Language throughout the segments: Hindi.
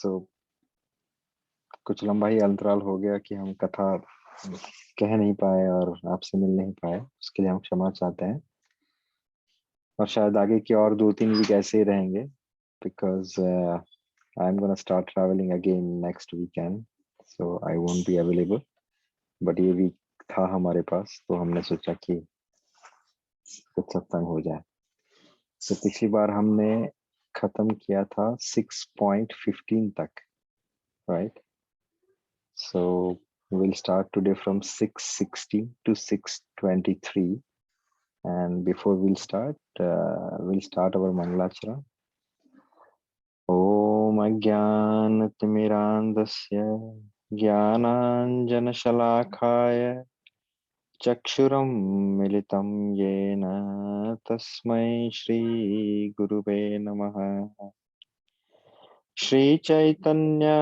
सो कुछ लंबा ही अंतराल हो गया कि हम कथा कह नहीं पाए और आपसे मिल नहीं पाए, उसके लिए हम क्षमा चाहते हैं। और शायद आगे की और 2-3 वीक ऐसे ही रहेंगे, because I am gonna start travelling again next weekend, so I won't be available. But ये वीक था हमारे पास, तो हमने सोचा कि कुछ सत्संग हो जाए। तो पिछली बार हमने खत्म किया था 6.15 तक, right? So we'll start today from 6:60 to 6:23, and before we'll start our Mangalacharan. Om Ajnanatimirandasya Jnananjanashalakaya Chakshuram Militam Yena Tasmai Shri Gurube Namaha. Shri Chaitanya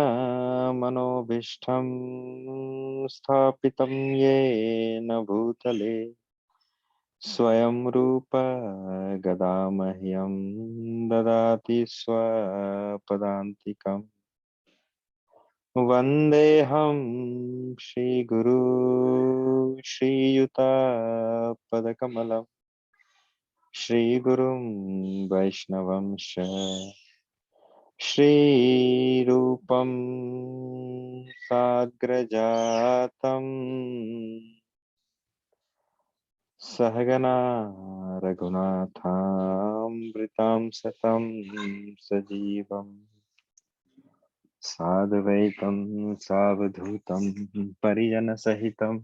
Manobishtam Sthapitam Yena Bhutale Swayam Rupa Gadamahyam Dadati Swapadantikam Vandeham Shri Guru Shri Yuta Padakamalam Shri Gurum Vaishnavam Shri Rupam Sagrajatam Sahagana Raghunatham Satam Sajivam Sadvaitam Savadhutam Parijana Sahitam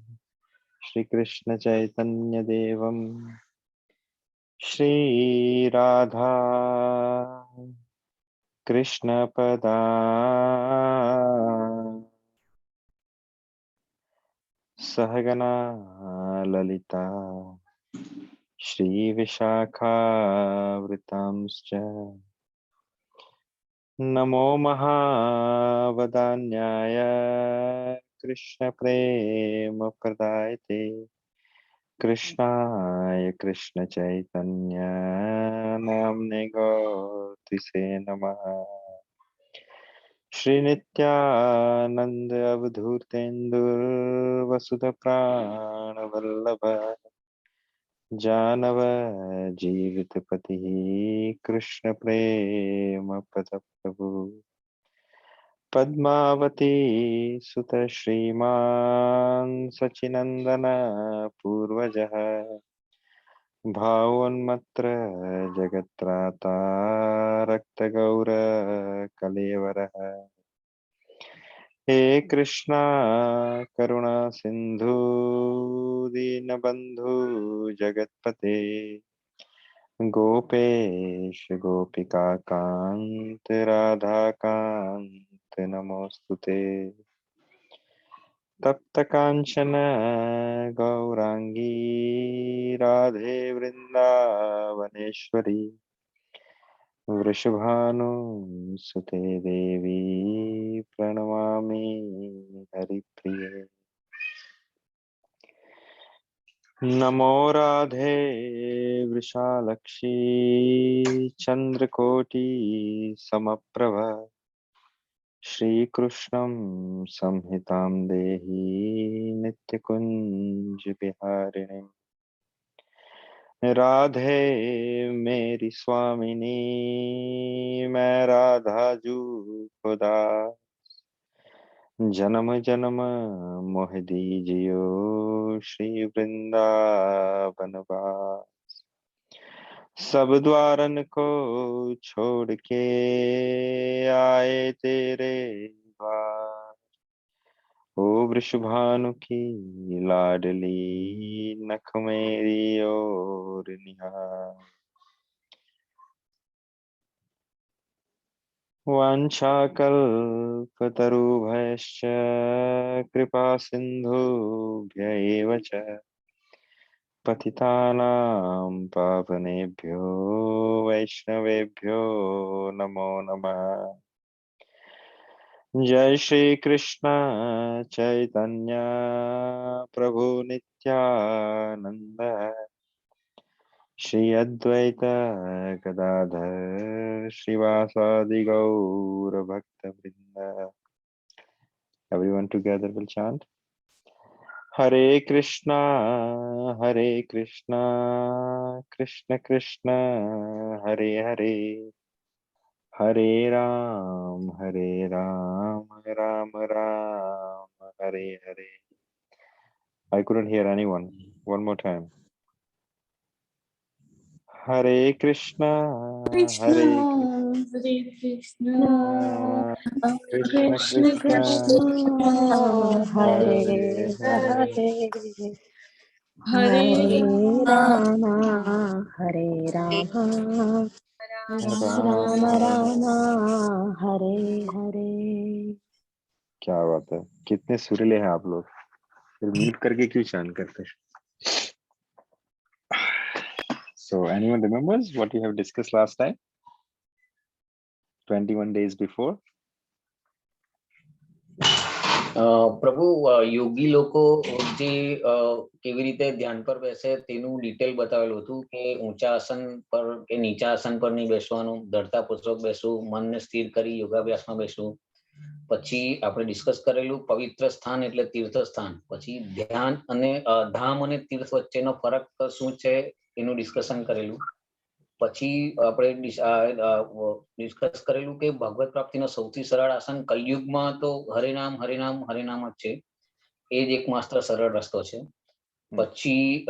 Shri Krishna Chaitanya Devam Shri Radha Krishna Pada Sahagana Lalita Shri Vishakha Vritamscha Namo Mahavadanyaya Krishna Prema Pradayate Krishnaya Krishna Chaitanya Namne Gautise Namaha Shri Nityananda Avadhutendur Vasudha Prana Vallabha Janava Jeevitapati Krishna Prema Pada Prabhu Padmavati Sutta Shriman Sachinandana Purvajaha Bhavanmatra Jagatrata Rakta Gaura Kalevaraha He Krishna Karuna Sindhu Dinabandhu Jagatpate Gopesh Gopika Kant Radha Kant Namostute Tapta Kanchana Gaurangi Radhe Vrindavaneshwari Vrishabhanu Sute Devi Pranamami Haripriye Namo Radhe Vrishalakshi Chandrakoti Samaprabha Shri Krishnam Samhitam Dehi Nityakunj Biharinim Radhe मेरी स्वामिनी मैं राधा जू खुदा जन्म जन्म मोह दीजियो श्री वृंदावन वास सब द्वारन को छोड़ के आए तेरे द्वार ओ वृषभानु की लाडली नख मेरी ओर निहार वाञ्छाकल्पतरुभ्यश्च कृपा सिन्धुभ्य एव च पतितानां पावनेभ्यो वैष्णवेभ्यो नमो नमः जय श्री कृष्ण चैतन्य प्रभु Nityanand Shri Advaita Gadadhar Srivasadi Gaur Bhakta Vrinda. Everyone together will chant. Hare Krishna, Krishna Krishna, Hare Hare, Hare Ram, Ram Ram, Hare Hare. I couldn't hear anyone. One more time. Hare Krishna, Krishna, Krishna Krishna Krishna, Hare Hare Hare, Hare Hare Rama, Hare Rama, Rama Ram. Rama, Hare Hare. क्या बात है, कितने सुरीले हैं आप लोग। फिर म्यूट करके क्यों चांट करते हैं? So anyone remembers what we have discussed last time? 21 days before. પ્રભુ યોગી લોકો જે કેવી રીતે ધ્યાન પર બેસે તેનું ડિટેલ બતાવેલું હતું કે ઊંચા આસન પર કે નીચા આસન પર નહીં બેસવાનું, દૃઢતાપૂર્વક બેસવું, મનને સ્થિર કરી યોગાભ્યાસમાં બેસવું. પછી આપણે ડિસ્કસ કરેલું પવિત્ર સ્થાન એટલે તીર્થ સ્થાન. પછી ધ્યાન અને ધામ અને તીર્થ વચ્ચેનો ફરક શું છે એનું ડિસ્કશન કરેલું. પછી આપણે ડિસ્કસ કરેલું કે ભગવત પ્રાપ્તિનો સૌથી સરળ આસન કલયુગમાં તો હરિનામ હરિનામ હરિનામ જ છે, એ જ એકમાત્ર સરળ રસ્તો છે. પછી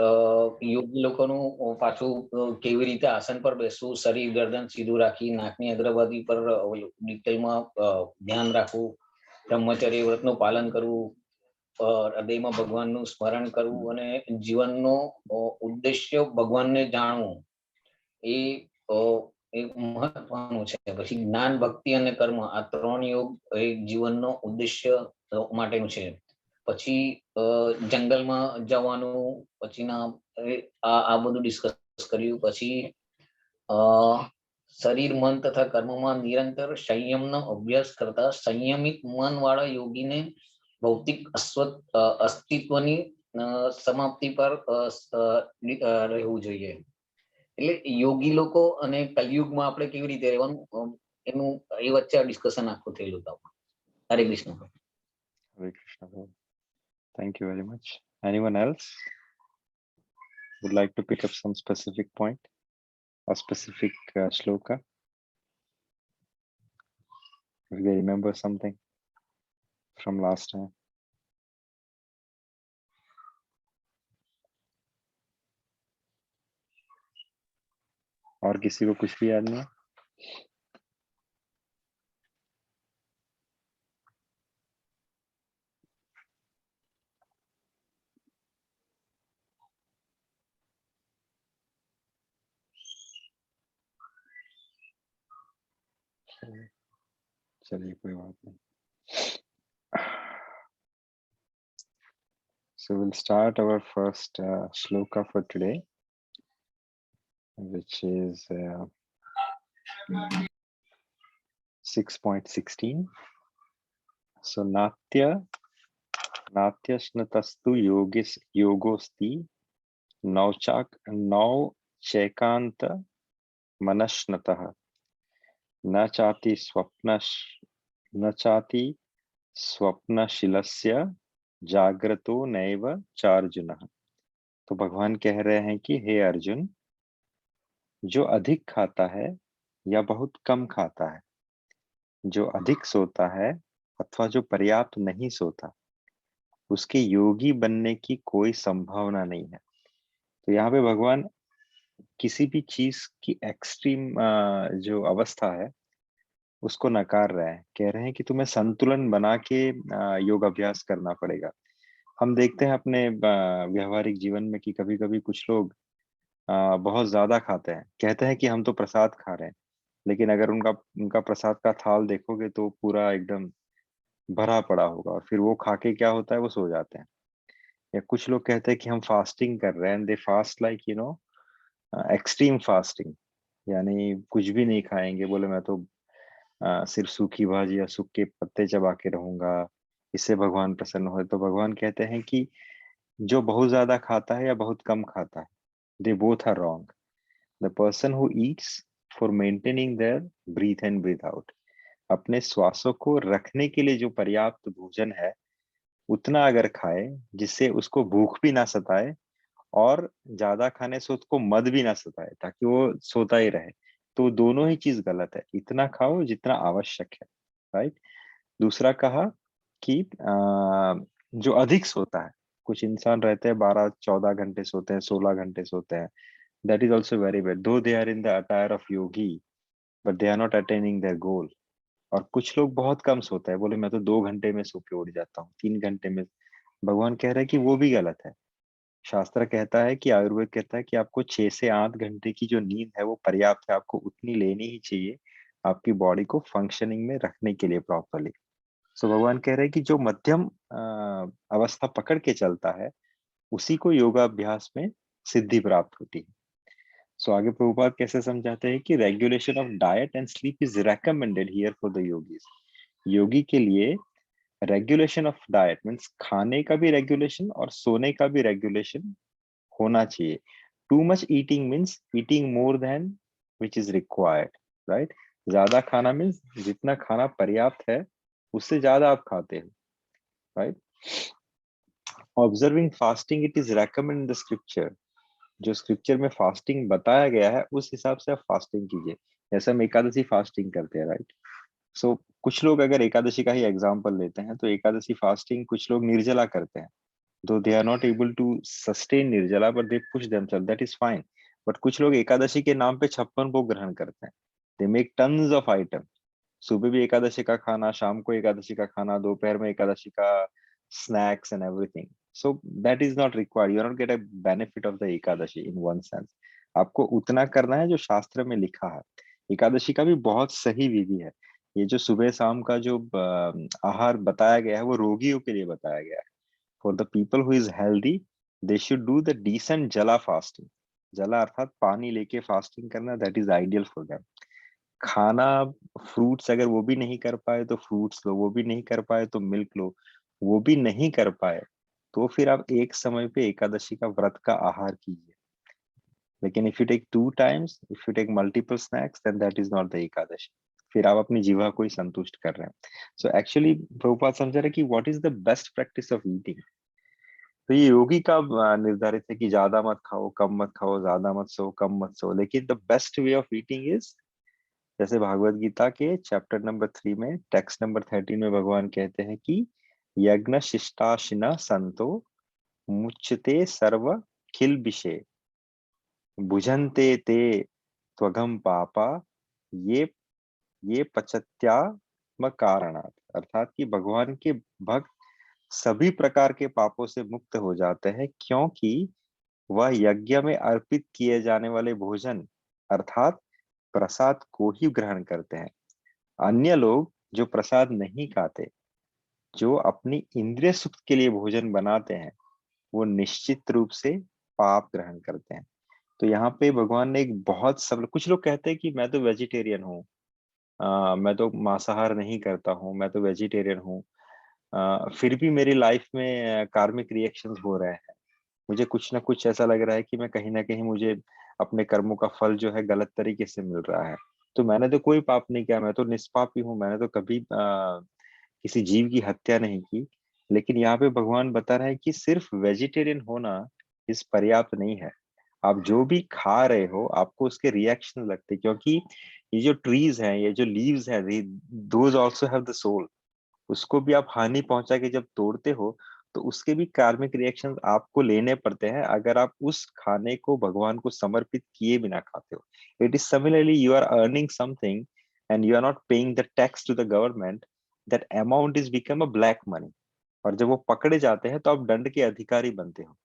યોગી લોકોનું પાછું કેવી રીતે આસન પર બેસવું, શરીર ગરદન સીધું રાખી નાકની અગ્રભાગ પર ડિટેલમાં ધ્યાન રાખવું, બ્રહ્મચર્ય વ્રતનું પાલન કરવું, હૃદયમાં ભગવાનનું સ્મરણ કરવું અને જીવનનો ઉદ્દેશ્ય ભગવાનને જાણવું, એ મહત્વનું છે. પછી જ્ઞાન, ભક્તિ અને કર્મ, આ ત્રણ યોગ એ જીવનનો ઉદ્દેશ્ય માટેનું છે. પછી જંગલમાં જવાનું, પછીના આ બધું ડિસ્કસ કર્યું. પછી શરીર, મન તથા કર્મમાં નિરંતર સંયમનો અભ્યાસ કરતા સંયમિત મન વાળા યોગીને ભૌતિક અસ્તિત્વની સમાપ્તિ પર રહેવું જોઈએ. એટલે યોગી લોકો અને કલયુગમાં આપણે કેવી રીતે રહેવાનું એનું એ વચ્ચે આ ડિસ્કશન આખું થયેલું હતું. હરે Krishna. Hare Krishna. Thank you very much. Anyone else would like to pick up some specific point or specific shloka? If they remember something from last time. और किसी को कुछ भी याद नहीं? चलिए कोई बात नहीं. So we'll start our first shloka for today, which is 6.16. So Natya snatastu yogosti nau chekanta manashnatah न चाति स्वप्नशिलस्य जाग्रतो नैव चार्जुनः. तो भगवान कह रहे हैं कि हे अर्जुन, जो अधिक खाता है या बहुत कम खाता है, जो अधिक सोता है अथवा जो पर्याप्त नहीं सोता, उसके योगी बनने की कोई संभावना नहीं है. तो यहाँ पे भगवान किसी भी चीज की एक्सट्रीम जो अवस्था है उसको नकार रहे हैं. कह रहे हैं कि तुम्हें संतुलन बना के योग अभ्यास करना पड़ेगा. हम देखते हैं अपने व्यवहारिक जीवन में कि कभी कभी कुछ लोग बहुत ज्यादा खाते हैं, कहते हैं कि हम तो प्रसाद खा रहे हैं, लेकिन अगर उनका प्रसाद का थाल देखोगे तो पूरा एकदम भरा पड़ा होगा, और फिर वो खा के क्या होता है, वो सो जाते हैं. या कुछ लोग कहते हैं कि हम फास्टिंग कर रहे हैं, दे फास्ट लाइक एक्सट्रीम फास्टिंग, यानी कुछ भी नहीं खाएंगे, बोले मैं तो सिर्फ सूखी भाजी या सूखे पत्ते चबा के रहूंगा, इससे भगवान प्रसन्न हो. तो भगवान कहते हैं कि जो बहुत ज्यादा खाता है या बहुत कम खाता है, they both are wrong. The person who eats for maintaining their breath in breath out. अपने श्वासों को रखने के लिए जो पर्याप्त भोजन है उतना अगर खाए जिससे उसको भूख भी ना सताए और ज्यादा खाने से उसको मद भी ना सताए ताकि वो सोता ही रहे, तो दोनों ही चीज गलत है। इतना खाओ जितना आवश्यक है, राइट। दूसरा कहा कि जो अधिक सोता है, कुछ इंसान रहते हैं 12-14 घंटे सोते हैं, 16 घंटे सोते हैं, that is also very bad though they are in the attire of yogi, but they are not attaining their goal. और कुछ लोग बहुत कम सोते हैं, बोले मैं तो 2 घंटे में सो के उठ जाता हूँ, 3 घंटे में। भगवान कह रहे हैं कि वो भी गलत है। शास्त्र कहता है कि आयुर्वेद कहता है कि आपको 6 से 8 घंटे की जो नींद है वो पर्याप्त है, आपको उतनी लेनी ही चाहिए आपकी बॉडी को फंक्शनिंग में रखने के लिए प्रॉपरली। सो भगवान कह रहे हैं कि जो मध्यम अवस्था पकड़ के चलता है उसी को योगाभ्यास में सिद्धि प्राप्त होती है। सो आगे प्रभुपाद कैसे समझाते हैं कि regulation of diet and sleep is recommended here for the yogis. Yogi के लिए रेगुलेशन ऑफ डाइट मीन्स खाने का भी रेगुलेशन और सोने का भी रेगुलेशन होना चाहिए। Too much eating means eating more than which is required, right. ज्यादा खाना मीन्स जितना खाना पर्याप्त है उससे ज्यादा आप खाते हो, right. Observing fasting it is recommend in the scripture. जो स्क्रिप्चर में फास्टिंग बताया गया है उस हिसाब से आप फास्टिंग कीजिए। जैसे हम एकादशी फास्टिंग करते हैं, राइट। सो कुछ लोग अगर एकादशी का ही एग्जाम्पल लेते हैं तो एकादशी फास्टिंग कुछ लोग निर्जला करते हैं, though they are not able to sustain nirjala but they push themself, that is fine. But कुछ लोग एकादशी के नाम पे 56 भोग ग्रहण करते हैं, they make tons of item. सुबह भी एकादशी का खाना, शाम को एकादशी का खाना, दोपहर में एकादशी का snacks and everything. So that is not required, you are not get a benefit of the Ekadashi in one sense. आपको उतना करना है जो शास्त्र में लिखा है। एकादशी का भी बहुत सही विधि है। ये जो सुबह शाम का जो आहार बताया गया है वो रोगियों के लिए बताया गया है। For the people who is healthy they should do the decent जला फास्टिंग। जला अर्थात पानी लेके फास्टिंग करना, that is ideal for them. खाना, फ्रूट्स अगर वो भी नहीं कर पाए तो फ्रूट्स लो, वो भी नहीं कर पाए तो मिल्क लो, वो भी नहीं कर पाए तो फिर आप एक समय पे एकादशी का व्रत का आहार कीजिए। लेकिन if you take 2 times, if you take multiple snacks, then that is not the Ekadashi. फिर आप अपनी जीवा को ही संतुष्ट कर रहे हैं। सो एक्चुअली प्रभुपाद समझा रहे कि what is the best practice of eating. तो ये योगी का निर्धारित है कि ज्यादा मत खाओ, कम मत खाओ, ज्यादा मत सो, कम मत सो, लेकिन the best way of eating is, जैसे भागवत गीता के चैप्टर नंबर 3 में टेक्स्ट नंबर 13 में भगवान कहते हैं कि यज्ञ शिष्टाशिना संतो मुच्यते सर्व खिल विषय भुजन्ते ते त्वघम पापा ये ये पचत्यात्म कारणात्। अर्थात कि भगवान के भक्त सभी प्रकार के पापों से मुक्त हो जाते हैं क्योंकि वह यज्ञ में अर्पित किए जाने वाले भोजन अर्थात प्रसाद को ही ग्रहण करते हैं। अन्य लोग जो प्रसाद नहीं खाते, जो अपनी इंद्रिय सुख के लिए भोजन बनाते हैं, वो निश्चित रूप से पाप ग्रहण करते हैं। तो यहाँ पे भगवान ने एक बहुत सब, कुछ लोग कहते हैं कि मैं तो वेजिटेरियन हूँ, मैं तो मांसाहार नहीं करता हूँ, मैं तो वेजिटेरियन हूँ, फिर भी मेरी लाइफ में कार्मिक रिएक्शंस हो रहे हैं, मुझे कुछ ना कुछ ऐसा लग रहा है कि मैं कहीं ना कहीं मुझे अपने कर्मों का फल जो है गलत तरीके से मिल रहा है। तो मैंने तो कोई पाप नहीं किया, मैं तो निष्पापी हूँ, मैंने तो कभी किसी जीव की हत्या नहीं की। लेकिन यहाँ पे भगवान बता रहे हैं कि सिर्फ वेजिटेरियन होना इस पर्याप्त नहीं है। आप जो भी खा रहे हो आपको उसके रिएक्शन लगते हैं, क्योंकि ये जो ट्रीज हैं, ये जो लीव्स हैं, those also have the soul. उसको भी आप हानि पहुंचा के जब तोड़ते हो तो उसके भी कार्मिक रिएक्शंस आपको लेने पड़ते हैं अगर आप उस खाने को भगवान को समर्पित किए बिना खाते हो। It is similarly you are earning something and you are not paying the tax to the government, that amount is become a black money. और जब वो पकड़े जाते हैं तो आप दंड के अधिकारी बनते हो।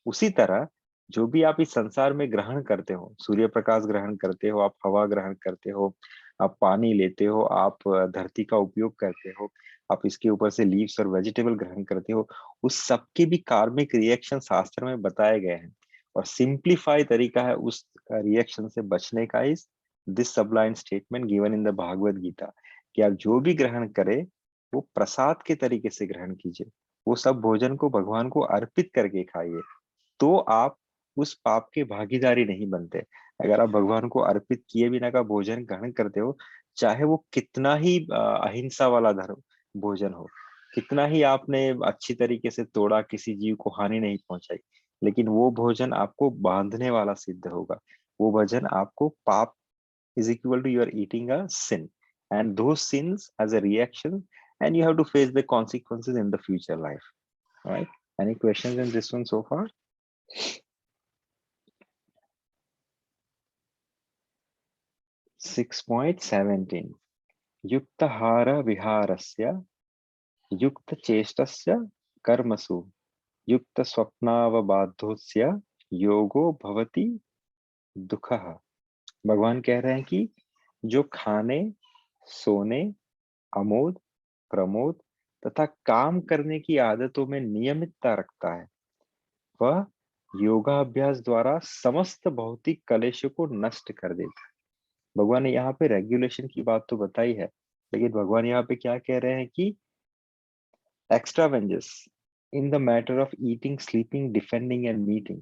उसी तरह जो भी आप इस संसार में ग्रहण करते हो, सूर्य प्रकाश ग्रहण करते हो, आप हवा ग्रहण करते हो, आप पानी लेते हो, आप धरती का उपयोग करते हो, आप इसके ऊपर से लीव्स और वेजिटेबल ग्रहण करते हो, उस सबके भी कार्मिक रिएक्शन शास्त्र में बताए गए हैं। और सिंप्लीफाई तरीका है उस रिएक्शन से बचने का इस this sublime statement given in the Bhagavad Gita कि आप जो भी ग्रहण करें वो प्रसाद के तरीके से ग्रहण कीजिए, वो सब भोजन को भगवान को अर्पित करके खाइए, तो आप उस पाप के भागीदारी नहीं बनते। अगर आप भगवान को अर्पित किए बिना का भोजन ग्रहण करते हो, चाहे वो कितना ही अहिंसा वाला धर्म भोजन हो, कितना ही आपने अच्छी तरीके से तोड़ा, किसी जीव को हानि नहीं पहुंचाई, लेकिन वो भोजन आपको बांधने वाला सिद्ध होगा। वो भोजन आपको पाप is equal to you are eating a sin, and those sins as a reaction, and you have to face the consequences in the future life. Right? Any questions in this one so far? 6.17 युक्तहार विहारस्य युक्तचेष्टस्य कर्मसु युक्तस्वप्नावबाधोस्य योगो भवति दुःखः। भगवान कह रहे हैं कि जो खाने, सोने, अमोद, प्रमोद तथा काम करने की आदतों में नियमितता रखता है, वह योगाभ्यास द्वारा समस्त भौतिक कलेशों को नष्ट कर देता है। भगवान ने यहाँ पे रेगुलेशन की बात तो बताई है, लेकिन भगवान यहाँ पे क्या कह रहे हैं कि extravagances in the matter of eating, sleeping, defending and meeting,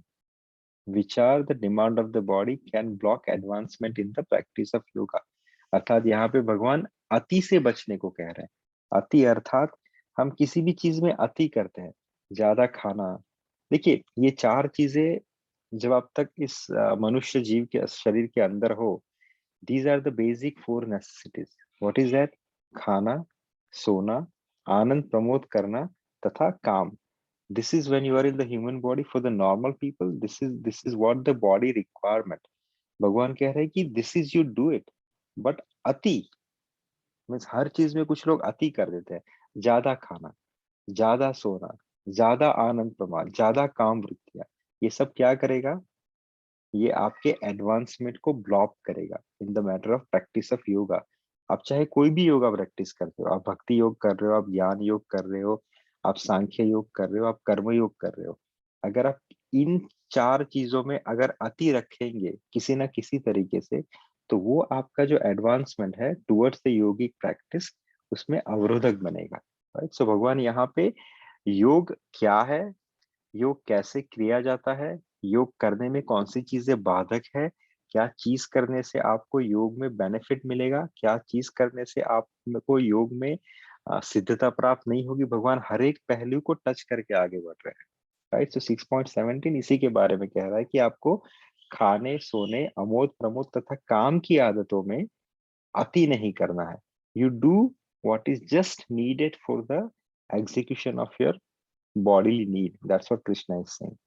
which are the demand of the body, can block advancement in the practice of yoga. अर्थात यहाँ पे भगवान अति से बचने को कह रहे हैं। अति अर्थात हम किसी भी चीज में अति करते हैं, ज्यादा खाना। देखिए, ये चार चीजें जब आप तक इस मनुष्य जीव के शरीर के अंदर हो, these are the basic four necessities. What is that? खाना, सोना, आनंद प्रमोद करना तथा काम। This is when you are in the human body. For the normal people, this is what the body requirement. भगवान कह रहे हैं कि this is you do it, but अति मीन्स हर चीज में कुछ लोग अति कर देते हैं। ज्यादा खाना, ज्यादा सोना, ज्यादा आनंद प्रमाद, ज्यादा काम वृत्तियां, ये सब क्या करेगा? ये आपके एडवांसमेंट को ब्लॉक करेगा in the matter of practice of yoga. आप चाहे कोई भी योगा प्रैक्टिस करते हो, आप भक्ति योग कर रहे हो, आप ज्ञान योग कर रहे हो, आप सांख्य योग कर रहे हो, आप कर्म योग कर रहे हो, अगर आप इन चार चीजों में अगर अति रखेंगे किसी ना किसी तरीके से, तो वो आपका जो एडवांसमेंट है टुवर्ड्स द योगिक प्रैक्टिस, उसमें अवरोधक बनेगा। राइट? सो भगवान यहाँ पे योग क्या है, योग कैसे किया जाता है, योग करने में कौन सी चीजें बाधक है, क्या चीज करने से आपको योग में बेनिफिट मिलेगा, क्या चीज करने से आपको योग में सिद्धता प्राप्त नहीं होगी, भगवान हर एक पहलू को टच करके आगे बढ़ रहे हैं। राइट? सो 6.17 इसी के बारे में कह रहा है कि आपको खाने, सोने, अमोद प्रमोद तथा काम की आदतों में अति नहीं करना है। You do what is just needed for the execution of your bodily need. That's what Krishna is saying.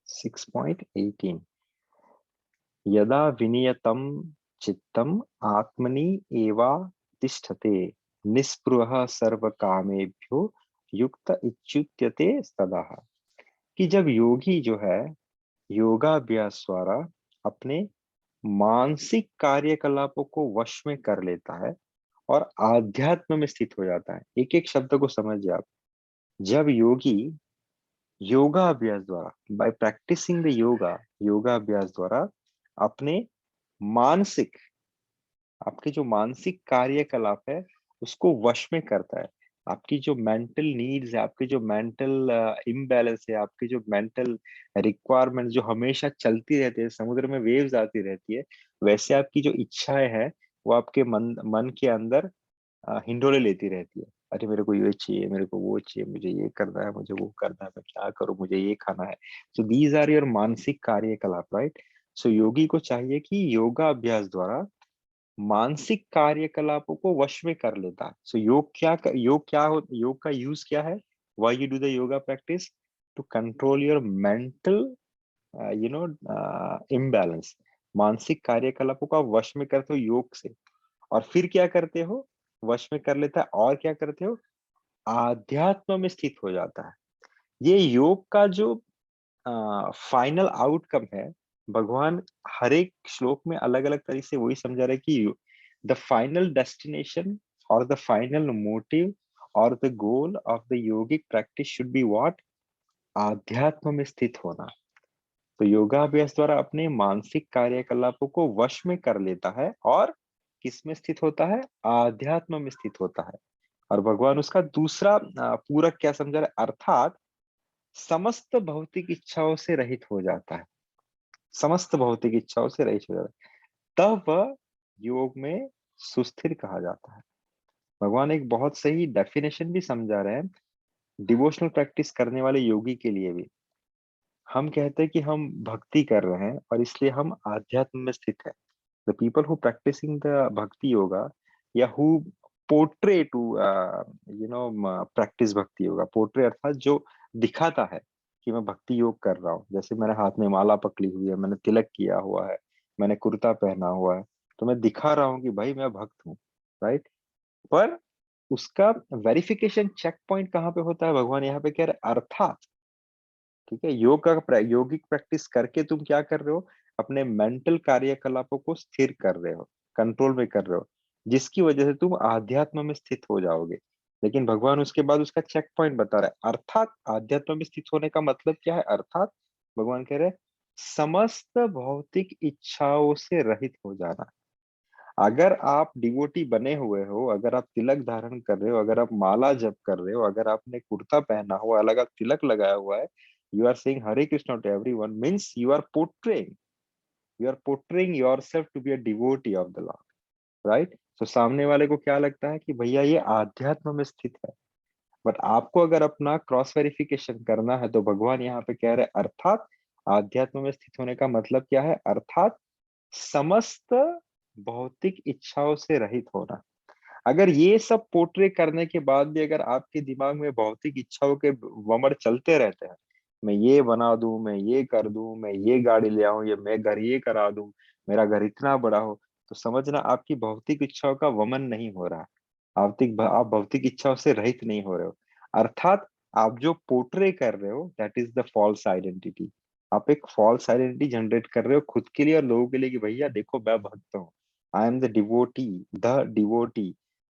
6.18 यदा विनियतं चित्तम आत्मनि एवा तिष्ठते निस्पृहः सर्वकामेभ्यो युक्त इच्युत्यते सदा। कि जब योगी जो है योगाभ्यास द्वारा अपने मानसिक कार्यकलापों को वश में कर लेता है और आध्यात्म में स्थित हो जाता है। एक एक शब्द को समझिए आप। जब योगी योगाभ्यास द्वारा, बाय प्रैक्टिसिंग द योगाभ्यास द्वारा अपने मानसिक, आपके जो मानसिक कार्यकलाप है उसको वश में करता है, आपकी जो मेंटल नीड्स है, आपके जो मेंटल इम्बैलेंस है, आपके जो मेंटल रिक्वायरमेंट जो हमेशा चलती रहती है, समुद्र में वेव्स आती रहती है, वैसे आपकी जो इच्छाएं है वो आपके मन के अंदर हिंडोले लेती रहती है। अरे मेरे को ये चाहिए, मेरे को वो चाहिए, मुझे ये करना है, मुझे वो करना है, मैं क्या करूं, मुझे ये खाना है। सो दीज आर योर मानसिक कार्यकलाप। राइट? सो योगी को चाहिए कि योगा अभ्यास द्वारा मानसिक कार्यकलापों को वश में कर लेता है। सो योग का यूज क्या है? Why you do the yoga practice? To control your mental imbalance. मानसिक कार्यकलापों का वश में करते हो योग से, और फिर क्या करते हो? वश में कर लेता है और क्या करते हो? आध्यात्म में स्थित हो जाता है। ये योग का जो फाइनल आउटकम है, भगवान हर एक श्लोक में अलग अलग तरीके से वही समझा रहे कि द फाइनल डेस्टिनेशन और द फाइनल मोटिव और the goal of the yogic practice should be what? आध्यात्म में स्थित होना। तो योगाभ्यास द्वारा अपने मानसिक कार्यकलापों को वश में कर लेता है और किस में स्थित होता है? आध्यात्म में स्थित होता है। और भगवान उसका दूसरा पूरक क्या समझा रहे? अर्थात समस्त भौतिक इच्छाओं से रहित हो जाता है। समस्त भौतिक इच्छाओं से रहित हो जाता है, तब वह योग में सुस्थिर कहा जाता है। भगवान एक बहुत सही डेफिनेशन भी समझा रहे हैं डिवोशनल प्रैक्टिस करने वाले योगी के लिए भी। हम कहते हैं कि हम भक्ति कर रहे हैं और इसलिए हम आध्यात्म में स्थित है। The people who practicing the bhakti yoga या हु पोर्ट्रे टू प्रैक्टिस भक्ति योगा, पोर्ट्रे अर्थात जो दिखाता है कि मैं भक्ति योग कर रहा हूँ। जैसे मैंने हाथ में माला पकड़ी हुई है, मैंने तिलक किया हुआ है, मैंने कुर्ता पहना हुआ है, तो मैं दिखा रहा हूँ कि भाई मैं भक्त हूँ, राइट। पर उसका वेरिफिकेशन चेक पॉइंट कहाँ पे होता है, भगवान यहाँ पे कह रहे हैं अर्थात। ठीक है, यौगिक प्रैक्टिस करके तुम क्या कर रहे हो, अपने मेंटल कार्यकलापों को स्थिर कर रहे हो, कंट्रोल में कर रहे हो, जिसकी वजह से तुम आध्यात्म में स्थित हो जाओगे। लेकिन भगवान उसके बाद उसका चेक पॉइंट बता रहा है, अर्थात आध्यात्म में स्थित होने का मतलब क्या है, अर्थात भगवान कह रहे हैं समस्त भौतिक इच्छाओं से रहित हो जाना। अगर आप डिवोटी बने हुए हो, अगर आप तिलक धारण कर रहे हो, अगर आप माला जप कर रहे हो, अगर आपने कुर्ता पहना हुआ, अलग आप तिलक लगाया हुआ है, you are saying Hare Krishna to everyone, means you are portraying yourself to be a devotee of the lord, right. तो सामने वाले को क्या लगता है कि भैया ये आध्यात्म में स्थित है। बट आपको अगर अपना क्रॉस वेरिफिकेशन करना है तो भगवान यहाँ पे कह रहे हैं अर्थात आध्यात्म में स्थित होने का मतलब क्या है, अर्थात समस्त भौतिक इच्छाओं से रहित होना। अगर ये सब पोर्ट्रे करने के बाद भी अगर आपके दिमाग में भौतिक इच्छाओं के वमर चलते रहते हैं, मैं ये बना दूं, मैं ये कर दूं, मैं ये गाड़ी ले आऊं, ये मैं घर ये करा दूं, मेरा घर इतना बड़ा हो, तो समझना आपकी भौतिक इच्छाओं का वमन नहीं हो रहा है। आप भौतिक इच्छाओं से रहित नहीं हो रहे हो। अर्थात आप जो पोर्ट्रे कर रहे हो that is the false identity. आप एक फॉल्स आइडेंटिटी जनरेट कर रहे हो खुद के लिए और लोगों के लिए कि भैया देखो मैं भक्त हूँ, I am the devotee,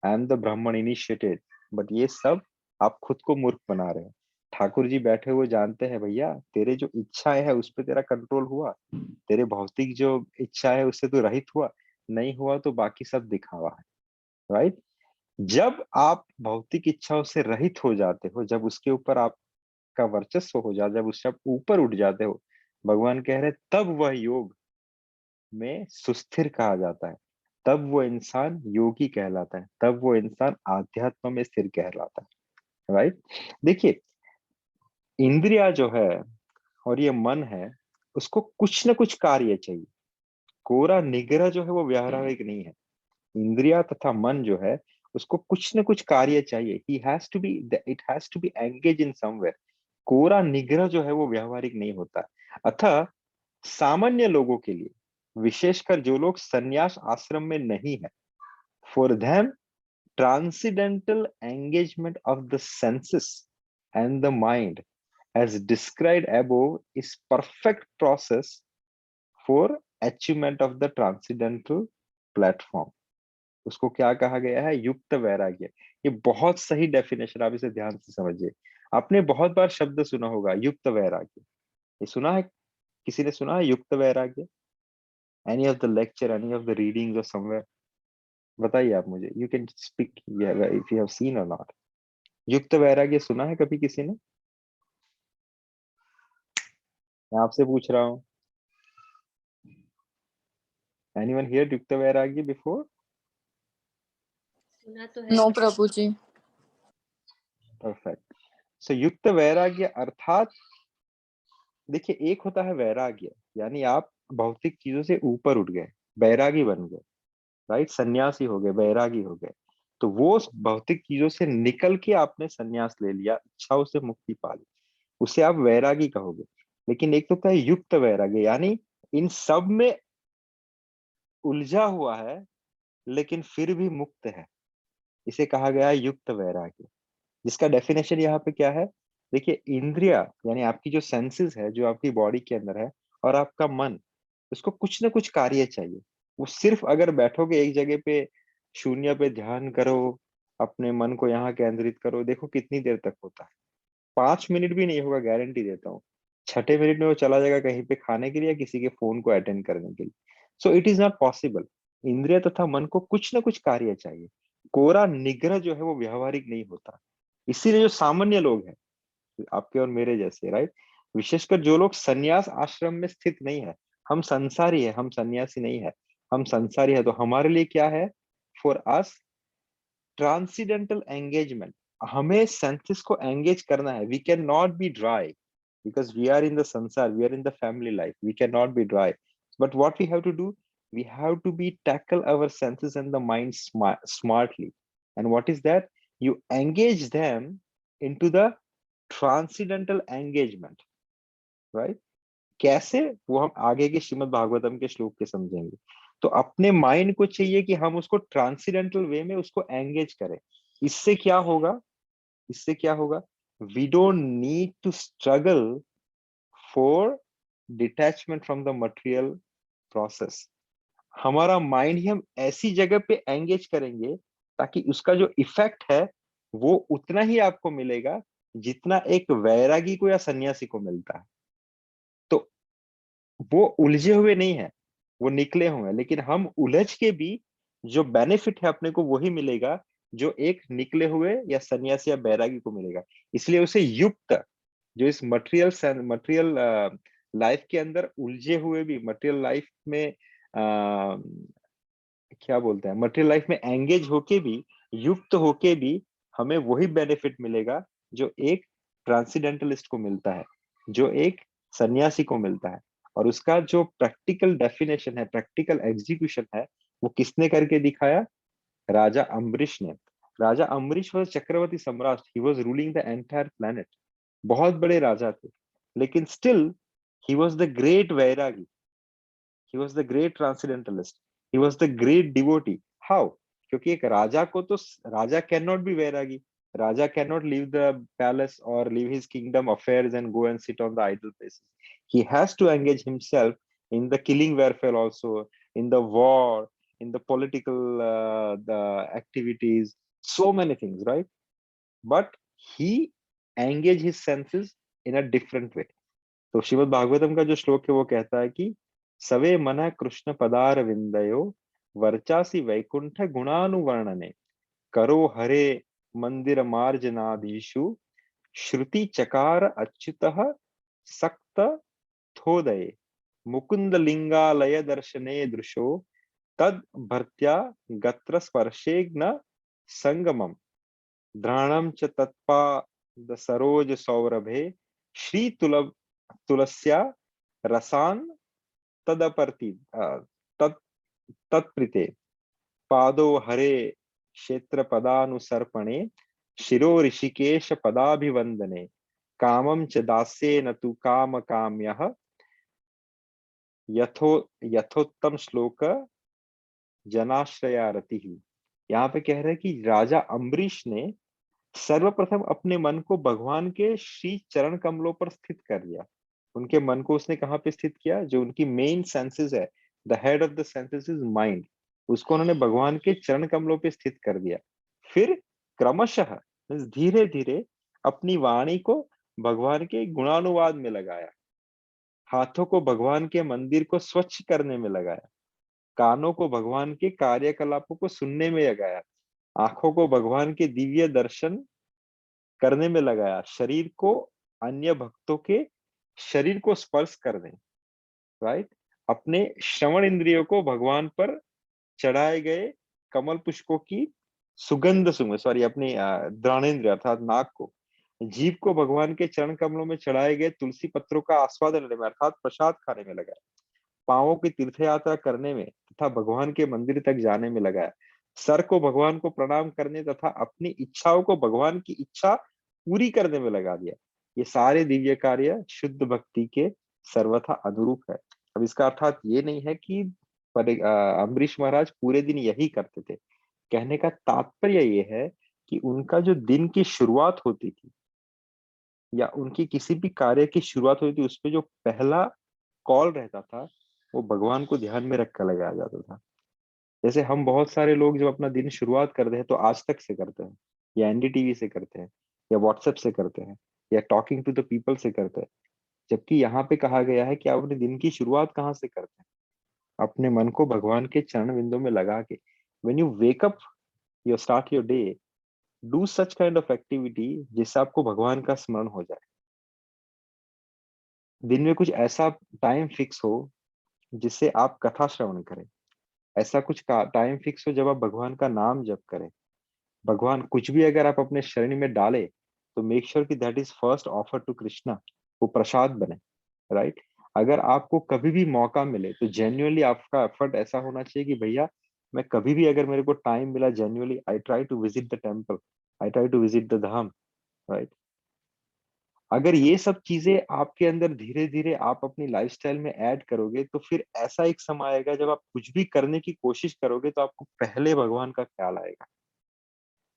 I am the ब्राह्मण इनिशिएटेड। बट ये सब आप खुद को मूर्ख बना रहे हो। ठाकुर जी बैठे हुए जानते हैं भैया तेरे जो इच्छाएं है उस पर तेरा कंट्रोल हुआ, तेरे भौतिक जो इच्छा है उससे तू रहित हुआ, नहीं हुआ तो बाकी सब दिखावा है, राइट। जब आप भौतिक इच्छाओं से रहित हो जाते हो, जब उसके ऊपर आपका वर्चस्व हो जाता है, जब उससे आप ऊपर उठ जाते हो, भगवान कह रहे हैं तब वह योग में सुस्थिर कहा जाता है, तब वो इंसान योगी कहलाता है, तब वो इंसान आध्यात्म में स्थिर कहलाता है, राइट। देखिए, इंद्रिया जो है और ये मन है, उसको कुछ ना कुछ कार्य चाहिए। कोरा निग्रह जो है वो व्यावहारिक नहीं है। इंद्रिया तथा मन जो है उसको कुछ न कुछ कार्य चाहिए, it has to be engage in somewhere. कोरा निग्रह जो है वो व्यावहारिक नहीं होता। अतः सामान्य लोगों के लिए, विशेषकर जो लोग संन्यास आश्रम में नहीं है, for them transcendental engagement of the senses and the mind as described above is perfect process for achievement of the transcendental platform। उसको क्या कहा गया है, युक्त वैराग्य। ये बहुत सही डेफिनेशन, आप इसे ध्यान से समझिए। आपने बहुत बार शब्द सुना होगा युक्त वैराग्य, ये सुना है, किसी ने सुना है युक्त वैराग्य, any of the lecture, any of the reading और समवेयर, बताइए आप मुझे, you can speak if you have seen और नॉट। युक्त वैराग्य सुना है कभी किसी ने? मैं आपसे पूछ रहा हूँ, एनीवन हियर युक्त वैराग्य बिफोर? सुना तो है। नो प्रभु जी। परफेक्ट। सो युक्त वैराग्य अर्थात, देखिए एक होता है वैराग्य, यानी आप भौतिक चीजों से ऊपर उठ गए, बैरागी बन गए, राइट, सन्यासी हो गए, बैरागी हो गए। तो वो भौतिक चीजों से निकल के आपने सन्यास ले लिया, इच्छाओं से मुक्ति पा ली, उसे आप वैरागी कहोगे। लेकिन एक तो होता है युक्त वैराग्य, यानी इन सब में उलझा हुआ है लेकिन फिर भी मुक्त है, इसे कहा गया है युक्त वैराग्य। जिसका डेफिनेशन यहाँ पे क्या है, देखिए इंद्रिया यानी आपकी जो सेंसेस है, जो आपकी बॉडी के अंदर है, और आपका मन, उसको कुछ ना कुछ कार्य चाहिए। वो सिर्फ अगर बैठोगे एक जगह पे, शून्य पे ध्यान करो, अपने मन को यहाँ केंद्रित करो, देखो कितनी देर तक होता है, 5 मिनट भी नहीं होगा, गारंटी देता हूँ। छठे मिनट में वो चला जाएगा कहीं पे खाने के लिए या किसी के फोन को अटेंड करने के लिए। So it is not possible. इंद्रिय तथा मन को कुछ ना कुछ कार्य चाहिए। कोरा निग्रह जो है वो व्यावहारिक नहीं होता। इसीलिए जो सामान्य लोग हैं, आपके और मेरे जैसे, राइट, विशेषकर जो लोग संन्यास आश्रम में स्थित नहीं है, हम संसारी है, हम सन्यासी नहीं है, हम संसारी है। तो हमारे लिए क्या है? फॉर अस ट्रांसीडेंटल एंगेजमेंट, हमें सेंसेस को एंगेज करना है। We can not be dry because we are in the sansar, we are in the family life, we cannot be dry. But what we have to do, we have to be tackle our senses and the mind smartly. And what is that? You engage them into the transcendental engagement, right? कैसे? वो हम आगे के श्रीमद् भागवतम के श्लोक के समझेंगे। तो अपने माइंड को चाहिए कि हम उसको ट्रांसीडेंटल वे में उसको एंगेज करें। इससे क्या होगा? इससे क्या होगा? We don't need to struggle for detachment from the material process. हमारा माइंड ही हम ऐसी जगह पे एंगेज करेंगे ताकि उसका जो इफेक्ट है वो उतना ही आपको मिलेगा जितना एक वैरागी को या सन्यासी को मिलता है। तो वो उलझे हुए नहीं है, वो निकले हुए हैं, लेकिन हम उलझ के भी जो बेनिफिट है अपने को वही मिलेगा जो एक निकले हुए या सन्यासी या बैरागी को मिलेगा। इसलिए उसे युक्त, जो इस मटेरियल लाइफ के अंदर उलझे हुए भी, मटेरियल लाइफ में क्या बोलते हैं, मटेरियल लाइफ में एंगेज होके भी, युक्त होके भी हमें वही बेनिफिट मिलेगा जो एक ट्रांसीडेंटलिस्ट को मिलता है, जो एक सन्यासी को मिलता है। और उसका जो प्रैक्टिकल डेफिनेशन है, प्रैक्टिकल एग्जीक्यूशन है, वो किसने करके दिखाया? राजा अम्बरीश ने। राजा Ambarish was chakravarti samrat, he was ruling the entire planet, बहुत बड़े राजा थे, लेकिन still he was the great vairagi, he was the great transcendentalist, he was the great devotee. How? क्योंकि एक राजा को तो, राजा can not be vairagi, raja can not leave the palace और leave his kingdom affairs and go and sit on the idle places. He has to engage himself in the killing warfare also, in the war, in the political the activities, so many things, right? But he engage his senses in a different way. तो श्रीमद् भागवतम का जो श्लोक है वो कहता है कि सवे मन कृष्ण पदार विंदयो वर्चासी वैकुंठ गुणानुवर्णने करो हरे मंदिर मार्जनाधीशु श्रुति चकार अच्युतः सक्त थोदये मुकुंद लिंगालय दर्शने दृशो तद भर्त्या गत्र स्पर्शेग्न संगमम ध्राणम च तत्पाद सरोज सौरभे श्री तुलस्या रसान तदपर्ति तत् तत्प्रीते पादो हरे क्षेत्र पदानुसर्पणे शिरो ऋषिकेश पदाभिवंदने कामं च दास्येन तु काम काम्यः यथोत्तम श्लोक जनाश्रया रतिः। यहाँ पे कह रहे हैं कि राजा अम्बरीश ने सर्वप्रथम अपने मन को भगवान के श्री चरण कमलों पर स्थित कर दिया। उनके मन को उसने कहाँ पे स्थित किया? जो उनकी मेन सेंसेस है, the head of the senses is mind, उसको उन्होंने भगवान के चरण कमलों पे स्थित कर दिया। फिर क्रमशः धीरे धीरे अपनी वाणी को भगवान के गुणानुवाद में लगाया, हाथों को भगवान के मंदिर को स्वच्छ करने में लगाया, कानों को भगवान के कार्यकलापों को सुनने में लगाया, आंखों को भगवान के दिव्य दर्शन करने में लगाया, शरीर को अन्य भक्तों के शरीर को स्पर्श करने, राइट, अपने श्रवण इंद्रियों को भगवान पर चढ़ाए गए कमल पुष्पों की सुगंध सुंघ, सॉरी अपनी घ्राणेन्द्रिय अर्थात नाक को, जीभ को भगवान के चरण कमलों में चढ़ाए गए तुलसी पत्रों का आस्वादन लेने में अर्थात प्रसाद खाने में लगाया, पांवों की तीर्थ यात्रा करने में तथा भगवान के मंदिर तक जाने में लगाया, सर को भगवान को प्रणाम करने तथा अपनी इच्छाओं को भगवान की इच्छा पूरी करने में लगा दिया। ये सारे दिव्य कार्य शुद्ध भक्ति के सर्वथा अनुरूप है। अब इसका अर्थात ये नहीं है कि अम्बरीश महाराज पूरे दिन यही करते थे। कहने का तात्पर्य ये है कि उनका जो दिन की शुरुआत होती थी या उनकी किसी भी कार्य की शुरुआत होती थी, उसपे जो पहला कॉल रहता था वो भगवान को ध्यान में रख कर लगाया जाता था। जैसे हम बहुत सारे लोग जब अपना दिन शुरुआत करते हैं तो आज तक से करते हैं, या एनडीटीवी से करते हैं, या व्हाट्सएप से करते हैं, या टॉकिंग टू द पीपल से करते हैं। जबकि यहाँ पे कहा गया है कि आप अपने दिन की शुरुआत कहाँ से करते हैं? अपने मन को भगवान के चरण बिंदु में लगा के। When you wake up, you start your day, do such kind of activity जिससे आपको भगवान का स्मरण हो जाए। दिन में कुछ ऐसा टाइम फिक्स हो जिससे आप कथा श्रवण करें। ऐसा कुछ टाइम फिक्स हो जब आप भगवान का नाम जप करें। भगवान कुछ भी अगर आप अपने शरीर में डाले तो मेक श्योर कि that is first offer to Krishna, वो प्रसाद बने, राइट। अगर आपको कभी भी मौका मिले तो जेन्युइनली आपका एफर्ट ऐसा होना चाहिए कि भैया मैं कभी भी अगर मेरे को टाइम मिला, genuinely I try to visit the temple, I try to visit the dham, right. अगर ये सब चीजें आपके अंदर धीरे धीरे आप अपनी लाइफस्टाइल में ऐड करोगे तो फिर ऐसा एक समय आएगा जब आप कुछ भी करने की कोशिश करोगे तो आपको पहले भगवान का ख्याल आएगा।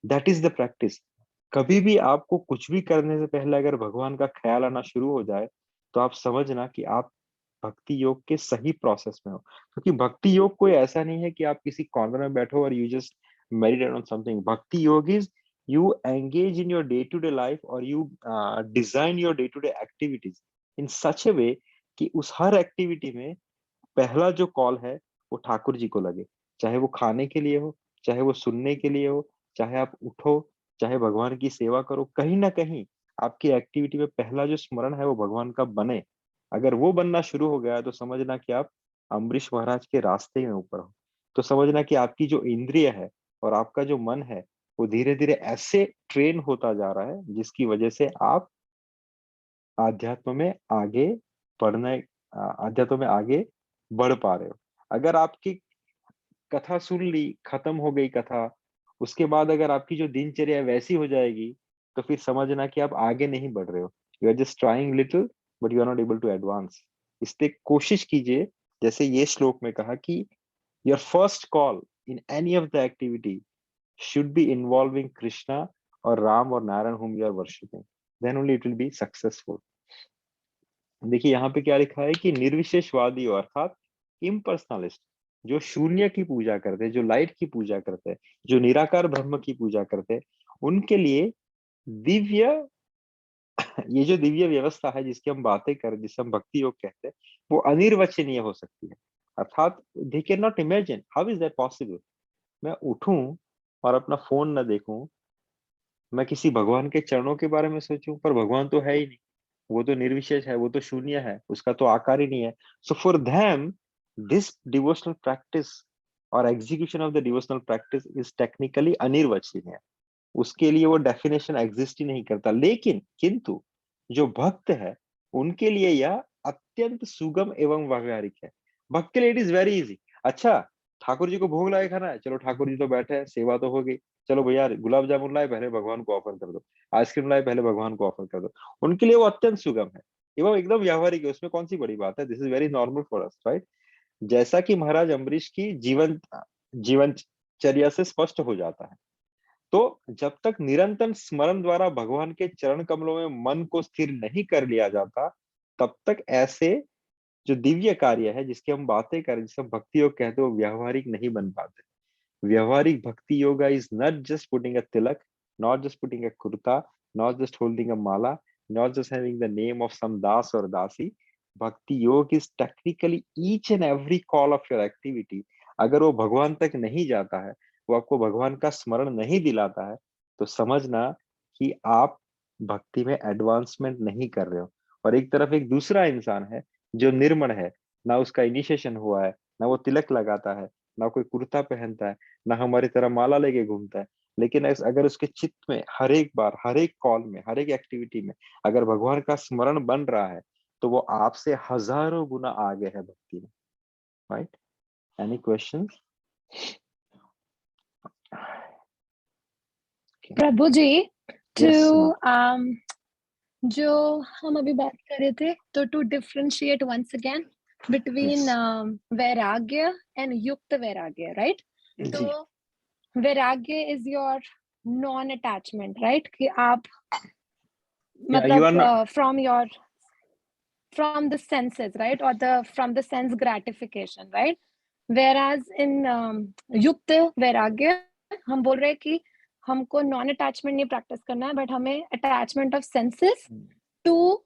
That is the practice. कभी भी आपको कुछ भी करने से पहले अगर भगवान का ख्याल आना शुरू हो जाए तो आप समझना कि आप भक्ति योग के सही प्रोसेस में हो। क्योंकि भक्ति योग कोई ऐसा नहीं है कि आप किसी कॉर्नर में बैठो और you just meditate on something. भक्ति योग is you engage in your day-to-day life or you design your day-to-day activities in such a way कि उस हर एक्टिविटी में पहला जो कॉल है वो ठाकुर जी को लगे। चाहे वो खाने के लिए हो, चाहे वो सुनने के लिए हो, चाहे आप उठो, चाहे भगवान की सेवा करो, कहीं ना कहीं आपकी एक्टिविटी में पहला जो स्मरण है वो भगवान का बने। अगर वो बनना शुरू हो गया तो समझना कि आप अम्बरीश महाराज के रास्ते में ऊपर हो। तो समझना कि आपकी जो इंद्रिय है और आपका जो मन है वो धीरे धीरे ऐसे ट्रेन होता जा रहा है जिसकी वजह से आप आध्यात्म में आगे बढ़ने आध्यात्म में आगे बढ़ पा रहे हो। अगर आपकी कथा सुन ली, खत्म हो गई कथा, उसके बाद अगर आपकी जो दिनचर्या वैसी हो जाएगी तो फिर समझना कि आप आगे नहीं बढ़ रहे हो। You are just trying little but you are not able to advance. इसलिए कोशिश कीजिए, जैसे ये श्लोक में कहा कि your first call in any of the activity should be involving Krishna or Ram or Narayan whom you are worshipping. Then only it will be successful. देखिए यहाँ पे क्या लिखा है कि निर्विशेषवादी अर्थात इम्पर्सनलिस्ट, जो शून्य की पूजा करते हैं, जो लाइट की पूजा करते हैं, जो निराकार ब्रह्म की पूजा करते हैं, उनके लिए दिव्य ये जो दिव्य व्यवस्था है जिसकी हम बातें कर, जिसे हम भक्ति योग कहते हैं, वो अनिर्वचनीय हो सकती है। अर्थात they can not imagine how is that possible. मैं उठूं और अपना फोन न देखूं, मैं किसी भगवान के चरणों के बारे में सोचूं, पर भगवान तो है ही नहीं, वो तो निर्विशेष है, वो तो शून्य है, उसका तो आकार ही नहीं है। So for them this devotional practice और execution of the devotional practice is technically anirvachaniya. उसके लिए वो डेफिनेशन एग्जिस्ट ही नहीं करता। लेकिन किंतु जो भक्त है उनके लिए यह अत्यंत सुगम एवं व्यावहारिक है। भक्त के लिए इट इज वेरी इजी। अच्छा, ठाकुर जी को भोग लाए खाना है, चलो ठाकुर जी तो बैठे हैं, सेवा तो हो गई, चलो भैया गुलाब जामुन लाए, पहले भगवान को ऑफर कर दो, आइसक्रीम लाए, पहले भगवान को ऑफर कर दो। उनके लिए वो अत्यंत सुगम है एवं एकदम व्यावहारिक है। उसमें कौन सी बड़ी बात है? This is very normal for us, right. जैसा कि महाराज अम्बरीश की जीवनचर्या से स्पष्ट हो जाता है। तो जब तक निरंतर स्मरण द्वारा भगवान के चरण कमलों में मन को स्थिर नहीं कर लिया जाता, तब तक ऐसे जो दिव्य कार्य है जिसकी हम बातें करें, जिसे हम भक्ति योग कहते हैं, वो व्यावहारिक नहीं बन पाते। व्यवहारिक भक्ति yoga is not just putting a tilak, not just putting a kurta, not just holding a mala, not just having the name of some das or dasi. Bhakti yoga is technically each and every call of your activity. अगर वो भगवान तक नहीं जाता है, वो आपको भगवान का स्मरण नहीं दिलाता है, तो समझना कि आप भक्ति में एडवांसमेंट नहीं कर रहे हो। और एक तरफ एक दूसरा इंसान है जो निर्मल है, ना उसका इनिशिएशन हुआ है, ना वो तिलक लगाता है, ना कोई कुर्ता पहनता है, ना हमारी तरह माला लेके घूमता है। लेकिन अगर उसके चित्त में हर एक बार, हर एक कॉल में, हर एक एक्टिविटी में अगर भगवान का स्मरण बन रहा है तो वो आपसे हजारों गुना आगे है भक्ति में, राइट। Any questions? प्रभु जी, यस जो हम अभी बात कर रहे थे, तो to differentiate once again between vairagya and yukta vairagya, right. तो vairagya is your non attachment, right, कि आप मतलब from the senses, right, or from the sense gratification, right, whereas in युक्त वैराग्य हम बोल रहे हैं कि हमको नॉन अटैचमेंट नहीं प्रैक्टिस करना है, बट हमें attachment of senses to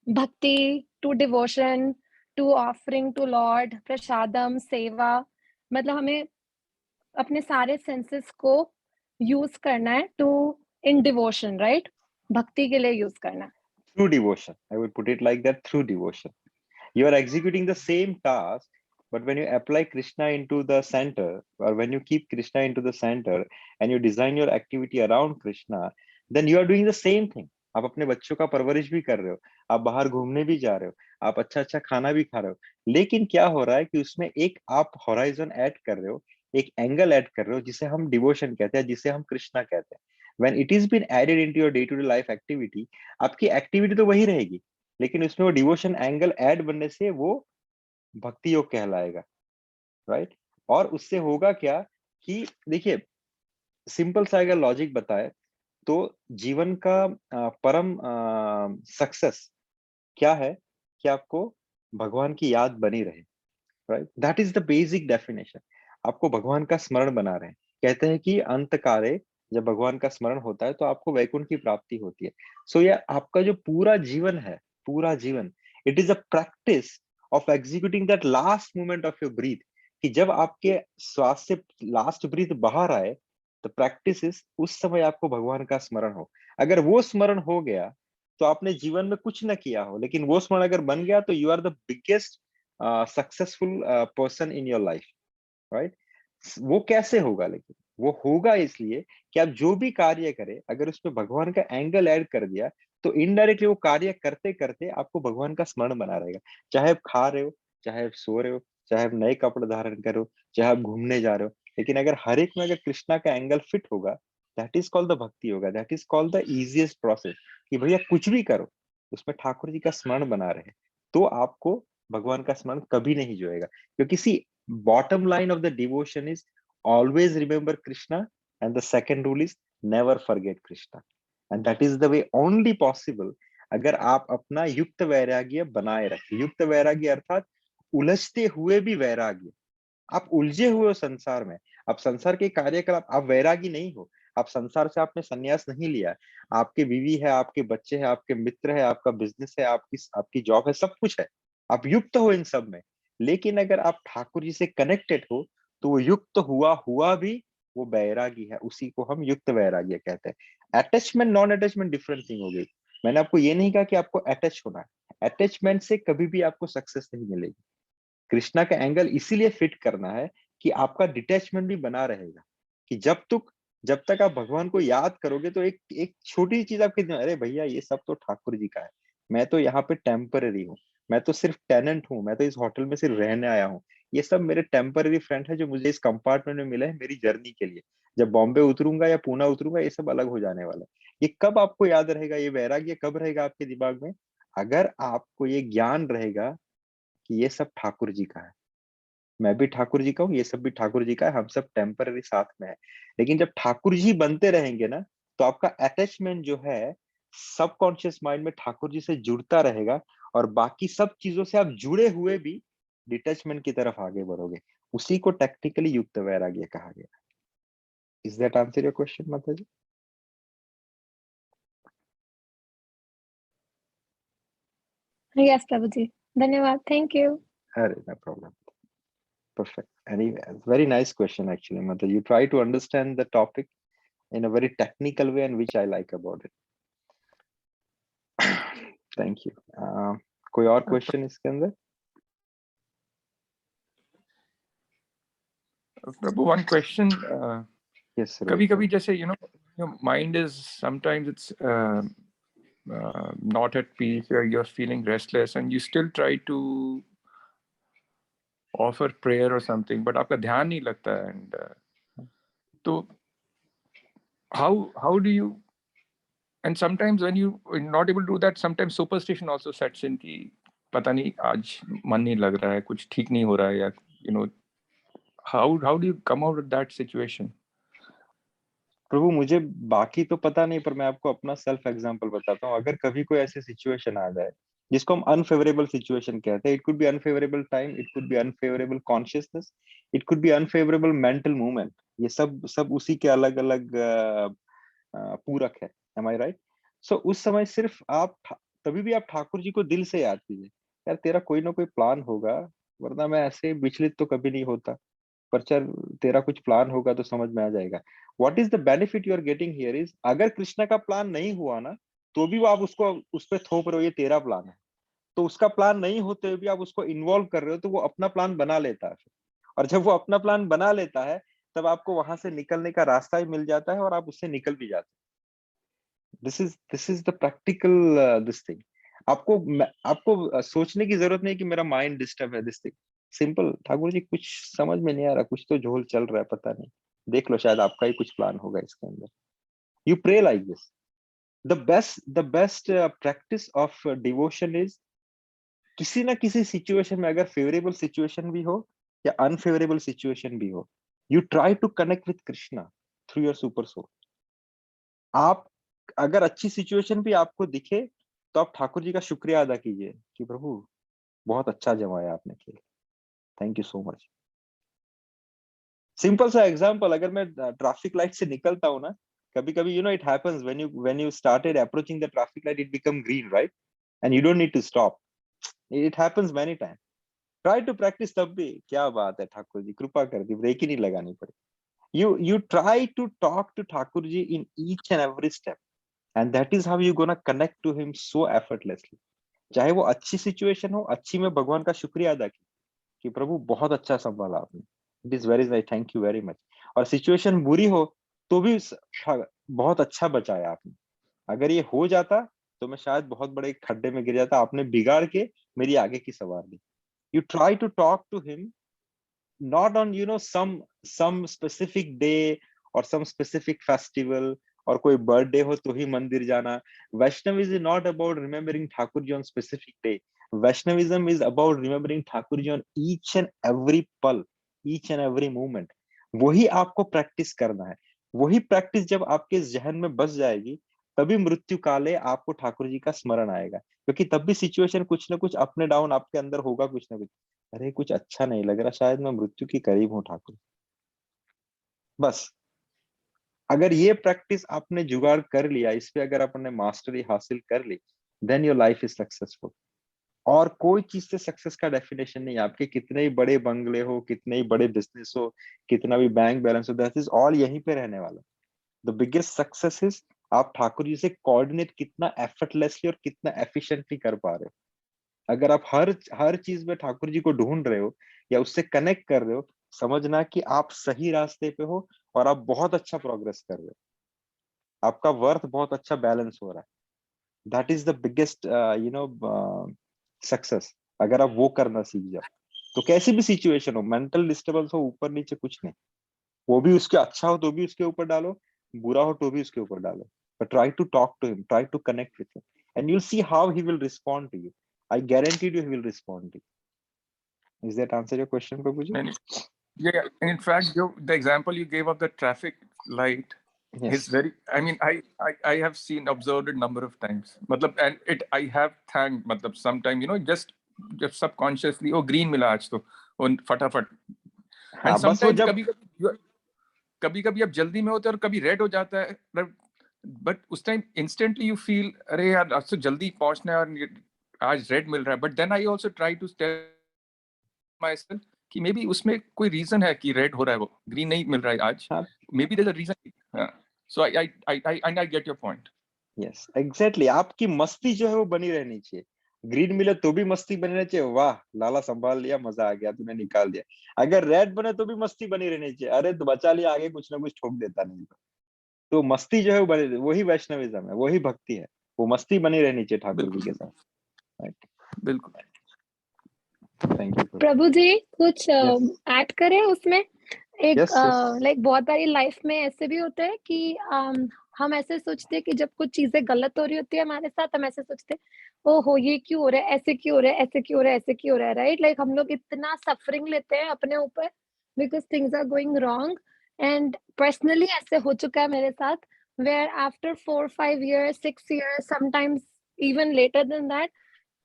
bhakti, to devotion, to offering to Lord, prasadam, seva, मतलब हमें अपने सारे सेंसेस को यूज करना है टू इन डिवोशन, राइट, भक्ति के लिए यूज करना है। through devotion, I would put it like that, through devotion. You are executing the same task, but when you apply Krishna into the center, or when you keep Krishna into the center and you design your activity around Krishna, then you are doing the same thing. आप अपने बच्चों का परवरिश भी कर रहे हो, आप बाहर घूमने भी जा रहे हो, आप अच्छा अच्छा खाना भी खा रहे हो, लेकिन क्या हो रहा है कि उसमें एक आप हॉराइजन ऐड कर रहे हो, एक एंगल ऐड कर रहे हो, जिसे हम डिवोशन कहते हैं, जिसे हम कृष्णा कहते हैं. When it is been added into your day-to-day life activity, आपकी एक्टिविटी तो वही रहेगी, लेकिन उसमें वो डिवोशन एंगल ऐड बनने से वो भक्ति योग कहलाएगा, राइट? और उससे होगा क्या कि देखिए, सिंपल सा अगर लॉजिक बताए तो जीवन का परम सक्सेस क्या है कि आपको भगवान की याद बनी रहे, right? That is the basic definition. आपको भगवान का स्मरण बना रहे हैं. कहते हैं कि अंत काले जब भगवान का स्मरण होता है तो आपको वैकुंठ की प्राप्ति होती है. सो ये आपका जो पूरा जीवन है, पूरा जीवन, it is a practice of executing that last moment of your breathe. कि जब आपके श्वास से लास्ट ब्रीथ बाहर आए, द प्रैक्टिस इज उस समय आपको भगवान का स्मरण हो. अगर वो स्मरण हो गया तो आपने जीवन में कुछ न किया हो, लेकिन वो स्मरण अगर बन गया तो you are the biggest successful person in your life, right? वो कैसे होगा? लेकिन वो होगा इसलिए कि आप जो भी कार्य करें, अगर उसमें भगवान का एंगल ऐड कर दिया तो इनडायरेक्टली वो कार्य करते करते आपको भगवान का स्मरण बना रहेगा. चाहे आप खा रहे हो, चाहे आप सो रहे हो, चाहे आप नए कपड़े धारण करो, चाहे आप घूमने जा रहे हो, लेकिन अगर हर एक में अगर कृष्णा का एंगल फिट होगा, दैट इज कॉल्ड द भक्ति होगा. That is called the easiest process. कि भैया कुछ भी करो, उसमें ठाकुर जी का स्मरण बना रहे, तो आपको भगवान का स्मरण कभी नहीं जोएगा. क्योंकि सी, bottom line of the devotion is always remember Krishna, and the second rule is never forget Krishna. And that is the way only possible अगर आप अपना युक्त वैराग्य बनाए रखें. युक्त वैराग्य अर्थात उलझते हुए भी वैराग्य. आप उलझे हुए हो संसार में, आप संसार के कार्यकलाप, आप वैरागी नहीं हो. आप संसार से आपने संन्यास नहीं लिया. आपके बीवी है, आपके बच्चे हैं, आपके मित्र है, आपका बिजनेस है, आपकी आपकी जॉब है, सब कुछ है. आप युक्त हो इन सब में. लेकिन अगर आप ठाकुर जी से कनेक्टेड हो तो वो युक्त हुआ हुआ भी वो वैरागी है. उसी को हम युक्त वैराग्य कहते हैं. Attachment non attachment different thing हो गई. मैंने आपको ये नहीं कहा कि आपको अटैच होना है. अटैचमेंट से कभी भी आपको सक्सेस नहीं मिलेगी. कृष्णा का एंगल इसीलिए फिट करना है कि आपका डिटैचमेंट भी बना रहेगा. कि जब तक आप भगवान को याद करोगे तो एक एक छोटी चीज आपके दिमाग, अरे भैया ये सब तो ठाकुर जी का है, मैं तो यहाँ पे टेम्पररी हूँ, मैं तो सिर्फ टेनेंट हूँ, मैं तो इस होटल में सिर्फ रहने आया हूँ. ये सब मेरे टेम्पररी फ्रेंड है जो मुझे इस कंपार्टमेंट में मिले हैं मेरी जर्नी के लिए. जब बॉम्बे उतरूंगा या पूना उतरूंगा ये सब अलग हो जाने वाला है. ये कब आपको याद रहेगा? ये वैराग्य कब रहेगा आपके दिमाग में? अगर आपको ये ज्ञान रहेगा कि ये सब ठाकुर जी का है, मैं भी ठाकुर जी का हूँ, ये सब भी ठाकुर जी का है, हम सब टेम्पररी साथ में है. लेकिन जब ठाकुर जी बनते रहेंगे ना, तो आपका अटैचमेंट जो है सबकॉन्शियस माइंड में ठाकुर जी से जुड़ता रहेगा, और बाकी सब चीजों से आप जुड़े हुए भी डिटैचमेंट की तरफ आगे बढ़ोगे. उसी को टेक्निकली युक्त वैराग्य कहा गया. Is that answer your question माता जी? Yes, Prabhuji. Dhanyawad. Thank you. अरे no problem. Perfect. Anyway, very nice question actually, Mata. You try to understand the topic in a very technical way, and which I like about it. Thank you. कोई और क्वेश्चन इसके अंदर? Prabhu, one question. Yes, sir. कभी-कभी जैसे your mind is sometimes it's not at peace, or you're feeling restless, and you still try to offer prayer or something, but आपका ध्यान नहीं लगता है. And तो how do you? And sometimes when you're not able to do that, sometimes superstition also sets in कि पता नहीं आज मन नहीं लग रहा है, कुछ ठीक नहीं हो रहा है, या how do you come out of that situation? प्रभु मुझे बाकी तो पता नहीं, पर मैं आपको अपना सेल्फ एग्जांपल बताता हूँ. अगर कभी कोई ऐसी सिचुएशन आ जाए जिसको हम अनफेवरेबल सिचुएशन कहते हैं, it could be unfavourable time, it could be unfavourable consciousness, it could be unfavourable mental movement. ये सब उसी के अलग अलग पूरक है. एम आई राइट? सो उस समय सिर्फ आप तभी भी आप ठाकुर जी को दिल से याद कीजिए. यार तेरा कोई ना कोई प्लान होगा, वरना मैं ऐसे विचलित तो कभी नहीं होता. पर चल तेरा कुछ प्लान होगा तो समझ में आ जाएगा. What is the benefit you are getting here is, अगर कृष्णा का प्लान नहीं हुआ ना, तो भी वो आप उसको उस पर थोप रहे हो ये तेरा प्लान है, तो उसका प्लान नहीं होते हुए भी आप उसको इन्वॉल्व कर रहे हो, तो वो अपना प्लान बना लेता है फिर। और जब वो अपना प्लान बना लेता है, तब आपको वहां से निकलने का रास्ता ही मिल जाता है और आप उससे निकल भी जाते हैं। This is the practical this thing. आपको सोचने की जरूरत नहीं कि मेरा माइंड डिस्टर्ब है, this thing simple. Thakur ji कुछ समझ में नहीं आ रहा, कुछ तो झोल चल रहा है, पता नहीं, देख लो, शायद आपका ही कुछ प्लान होगा इसके अंदर। You pray like this. The best practice of devotion is, किसी ना किसी सिचुएशन में, अगर फेवरेबल सिचुएशन भी हो या अनफेवरेबल सिचुएशन भी हो, you try to connect with Krishna through your super soul. आप अगर अच्छी सिचुएशन भी आपको दिखे, तो आप ठाकुर जी का शुक्रिया अदा कीजिए कि प्रभु बहुत अच्छा जमाया आपने खेल, thank you so much. Simple सा एग्जांपल, अगर मैं ट्रैफिक लाइट से निकलता हूँ ना, कभी कभी it happens when you started approaching the traffic light, it become green, right? And you don't need to stop, it happens many time. Try to practice तब भी, क्या बात है ठाकुर जी कृपा कर दी, ब्रेक ही नहीं लगानी पड़ी। You try to talk to Thakur ji in each and every step, and that is how you gonna connect to him so effortlessly. चाहे वो अच्छी सिचुएशन हो, अच्छी में भगवान का शुक्रिया अदा की कि प्रभु बहुत अच्छा संभाला आपने, it is very nice, thank you very much. और सिचुएशन बुरी हो तो भी बहुत अच्छा बचाया आपने। अगर ये हो जाता तो मैं शायद बहुत बड़े खड्डे में गिर जाता, आपने बिगाड़ के मेरी आगे की सवार दी। You try to talk to him not on some specific day or some specific festival, और कोई बर्थडे हो तो ही मंदिर जाना। Vaishnavism is not about remembering Thakur ji on specific day. Vaishnavism is about remembering Thakur ji on each and every पल, each and every moment. वही आपको प्रैक्टिस करना है। वही प्रैक्टिस जब आपके जहन में बस जाएगी, तभी मृत्यु काले आपको ठाकुर जी का स्मरण आएगा, क्योंकि तब भी सिचुएशन कुछ ना कुछ अपने डाउन आपके अंदर होगा, कुछ ना कुछ, अरे कुछ अच्छा नहीं लग रहा, शायद मैं मृत्यु के करीब हूँ ठाकुर। बस अगर ये प्रैक्टिस आपने जुगाड़ कर लिया, इस पे अगर आपने मास्टरी हासिल कर ली, then your life is successful. और कोई चीज से सक्सेस का डेफिनेशन नहीं है, आपके कितने ही बड़े बंगले हो, कितने ही बड़े बिजनेस हो, कितना भी बैंक बैलेंस हो, दैट इज ऑल यहीं पे रहने वाला। द बिगेस्ट सक्सेस इज आप ठाकुर जी से कोऑर्डिनेट कितना एफर्टलेसली और कितना एफिशिएंटली कर पा रहे हो। अगर आप हर चीज में ठाकुर जी को ढूंढ रहे हो या उससे कनेक्ट कर रहे हो, समझना कि आप सही रास्ते पे हो और आप बहुत अच्छा प्रोग्रेस कर रहे हो, आपका वर्थ बहुत अच्छा बैलेंस हो रहा है। That is the biggest success. अगर आप वो करना सीख जाओ, तो कैसी भी सिचुएशन हो, मेंटल डिस्टर्बेंस हो, ऊपर नीचे कुछ नहीं, वो भी उसके अच्छा हो तो भी उसके ऊपर डालो, बुरा हो तो भी उसके ऊपर डालो, but try to talk to him, try to connect with him, and you'll see how he will respond to you. I guarantee you he will respond to you. Is that answer your question, Prabhuji? Yeah, in fact, the example you gave of the traffic light Yes. is very, I mean, I have observed it number of times. And I have thanked, sometime, just subconsciously, oh, green mila aaj to, oh, fatafat. हाँ, And बस वो sometimes जब कभी आप जल्दी में होते हैं और कभी रेड हो जाता है, बट उस टाइम इंस्टेंटली यू फील, अरे यार आज तो जल्दी पहुंचना है और आज रेड मिल रहा है। But then I also try to tell myself कि मे बी उसमें कोई रीजन है कि रेड हो रहा है, वो ग्रीन नहीं मिल रहा है आज, हाँ, maybe there is a reason. So I get your point. Yes exactly, आपकी मस्ती जो है वो बनी रहनी चाहिए। ग्रीन मिले तो भी मस्ती बनी रहनी चाहिए, वाह लाला संभाल लिया, मजा आ गया, तूने निकाल दिया। अगर रेड बने तो भी मस्ती बनी रहनी चाहिए, अरे तो बचा लिया, आगे कुछ ना कुछ ठोक देता नहीं तो मस्ती जो है वो बनी, वही वैष्णविज्म है, वही भक्ति है, वो मस्ती बनी रहनी चाहिए ठाकुर जी के साथ। राइट, बिल्कुल। थैंक यू प्रभु जी कुछ यस ऐड करें उसमें। एक यस यस लाइक बहुत बारी लाइफ में ऐसे भी होता है कि हम ऐसे सोचते हैं कि जब कुछ चीजें गलत हो रही होती है हमारे साथ, हम ऐसे सोचते हैं ओहो ये क्यों हो रहा है, ऐसे क्यों हो रहा है, ऐसे क्यों हो रहा है, ऐसे क्यों हो रहा है, राइट? लाइक हम लोग इतना सफरिंग लेते हैं अपने ऊपर because things are going wrong. And personally ऐसे हो चुका है मेरे साथ, where after 4-5 years 6 years sometimes even later than that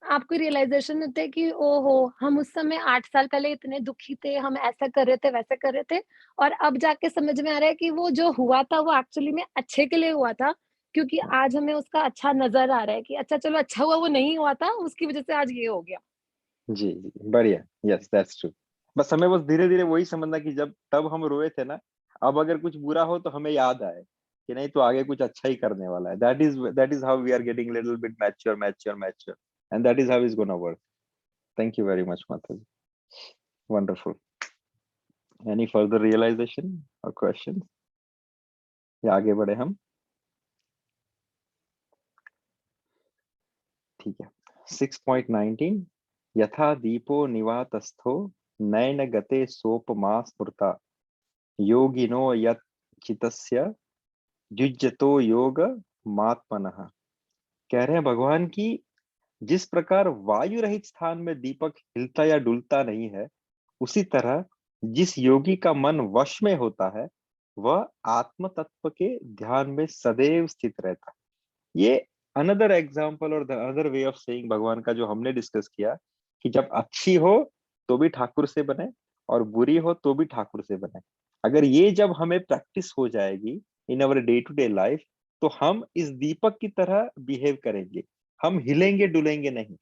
आपको रियलाइजेशन होता है कि ओहो हम उस समय 8 साल पहले इतने दुखी थे, हम ऐसा कर रहे थे, वैसा कर रहे थे, और अब जाके समझ में आ रहा है कि वो जो हुआ था वो एक्चुअली में अच्छे के लिए हुआ था, क्योंकि आज हमें उसका अच्छा नजर आ रहा है कि अच्छा चलो अच्छा हुआ वो नहीं हुआ था, उसकी वजह से आज ये हो गया। जी जी बढ़िया, यस दैट्स ट्रू। बस हमें बस धीरे धीरे वही समझना कि जब तब हम रोए थे ना, अब अगर कुछ बुरा हो तो हमें याद आए कि नहीं तो आगे कुछ अच्छा ही करने वाला है। That is how we are getting little bit mature mature mature. and that is how it's gonna work. Thank you very much, Mataji. Wonderful. Any further realization or questions? या आगे बढ़े हम? ठीक है. 6.19 यथा दीपो निवातस्थो नयन गते सोपमा स्मृता योगिनो यत् चितस्य युज्यतो योग मात्मनः. कह रहे हैं भगवान की जिस प्रकार वायु रहित स्थान में दीपक हिलता या डुलता नहीं है, उसी तरह जिस योगी का मन वश में होता है वह आत्म तत्व के ध्यान में सदैव स्थित रहता है. ये अनदर एग्जाम्पल और अनदर वे ऑफ सेइंग भगवान का जो हमने डिस्कस किया कि जब अच्छी हो तो भी ठाकुर से बने और बुरी हो तो भी ठाकुर से बने. अगर ये जब हमें प्रैक्टिस हो जाएगी in our day to day life, तो हम इस दीपक की तरह बिहेव करेंगे. हम हिलेंगे डुलेंगे नहीं,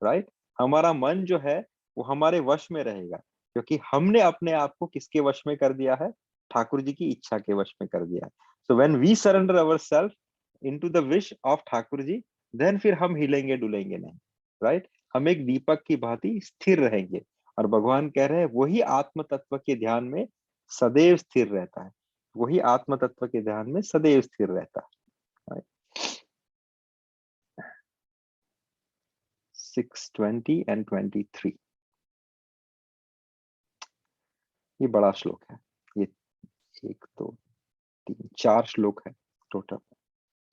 राइट? हमारा मन जो है वो हमारे वश में रहेगा, क्योंकि हमने अपने आप को किसके वश में कर दिया है? ठाकुर जी की इच्छा के वश में कर दिया है. So when we surrender ourselves into the wish of Thakur ji, then फिर हम हिलेंगे डुलेंगे नहीं, राइट? हम एक दीपक की भांति स्थिर रहेंगे. और भगवान कह रहे हैं वही आत्म तत्व के ध्यान में सदैव स्थिर रहता है. वही आत्म तत्व के ध्यान में सदैव स्थिर रहता है. 6:20 and 23 ये बड़ा श्लोक है. ये 1 2 3 4 श्लोक है टोटल.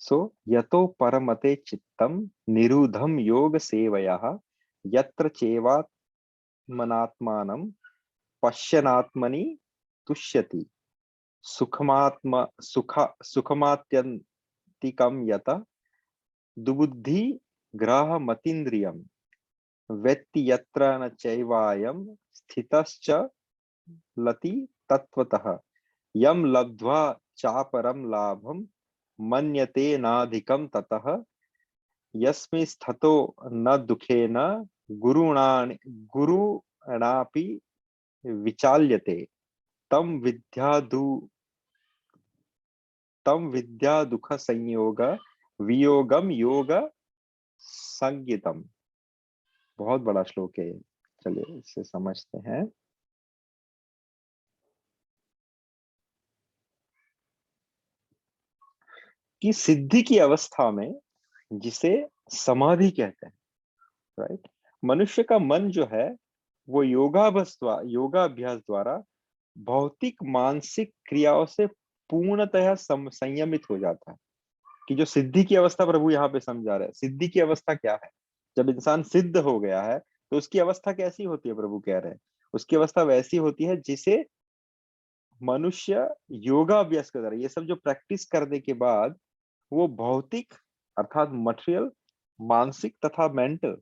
सो यतो परमते चित्तम निरुधम योग सेवयः यत्र चैवात्मनात्मानं पश्यनात्मनि तुष्यति सुखमात्यन्तिकं यत दुबुद्धि ग्रह मतीन्द्रियम वेत्ति यत्र न चैवायं स्थितश्च लति तत्वतः यम लब्ध्वा चापरम लाभम मन्यते नाधिकं ततः यस्मिन् स्थितो न दुखेन गुरुणापि विचाल्यते तम विद्या दुख संयोग वियोगम योग संगीतम. बहुत बड़ा श्लोक है. चलिए इसे समझते हैं. कि सिद्धि की अवस्था में, जिसे समाधि कहते हैं, राइट, मनुष्य का मन जो है वो योगाभ्यास द्वारा भौतिक मानसिक क्रियाओं से पूर्णतः संयमित हो जाता है. कि जो सिद्धि की अवस्था प्रभु यहाँ पे समझा रहे हैं. सिद्धि की अवस्था क्या है? जब इंसान सिद्ध हो गया है तो उसकी अवस्था कैसी होती है? प्रभु कह रहे हैं उसकी अवस्था वैसी होती है जिसे मनुष्य योगाभ्यास कर रहा है. ये सब जो प्रैक्टिस करने के बाद वो भौतिक अर्थात मटेरियल, मानसिक तथा मेंटल